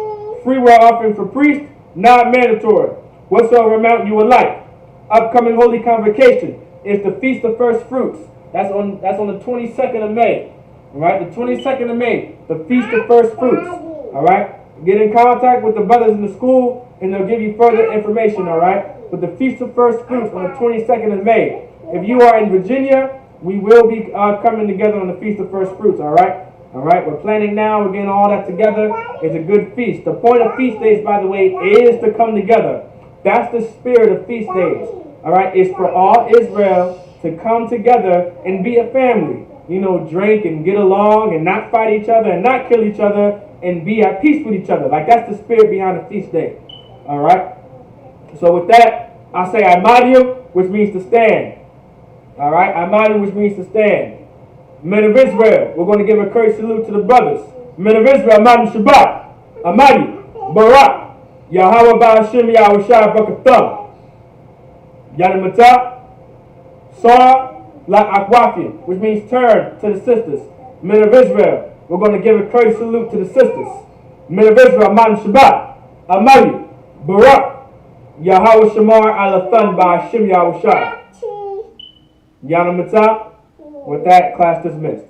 free will offering for priests, not mandatory. Whatsoever amount you would like. Upcoming holy convocation is the Feast of First Fruits. That's on the 22nd of May. All right, the 22nd of May, the Feast of First Fruits. All right, get in contact with the brothers in the school, and they'll give you further information. All right, but the Feast of First Fruits on the 22nd of May. If you are in Virginia, we will be coming together on the Feast of First Fruits. All right. All right, we're planning now. We're getting all that together. It's a good feast. The point of feast days, by the way, is to come together. That's the spirit of feast days. All right, it's for all Israel to come together and be a family. You know, drink and get along and not fight each other and not kill each other and be at peace with each other. Like, that's the spirit behind the feast day. All right. So with that, I say Amadium, which means to stand. All right, Amadium, which means to stand. Men of Israel, we're going to give a courteous salute to the brothers. Men of Israel, Amadim Shabbat, Amadi, Barak, Yahweh Ba'ashim Yahweh Shai Bakatham, Yanamata, Sar, La Akwafim, which means turn to the sisters. Men of Israel, we're going to give a courteous salute to the sisters. Men of Israel, Amadim Shabbat, Amadi, Barak, Yahweh Shamar Alathan Ba'ashim Yahweh Shai. Yanamata. With that, class dismissed.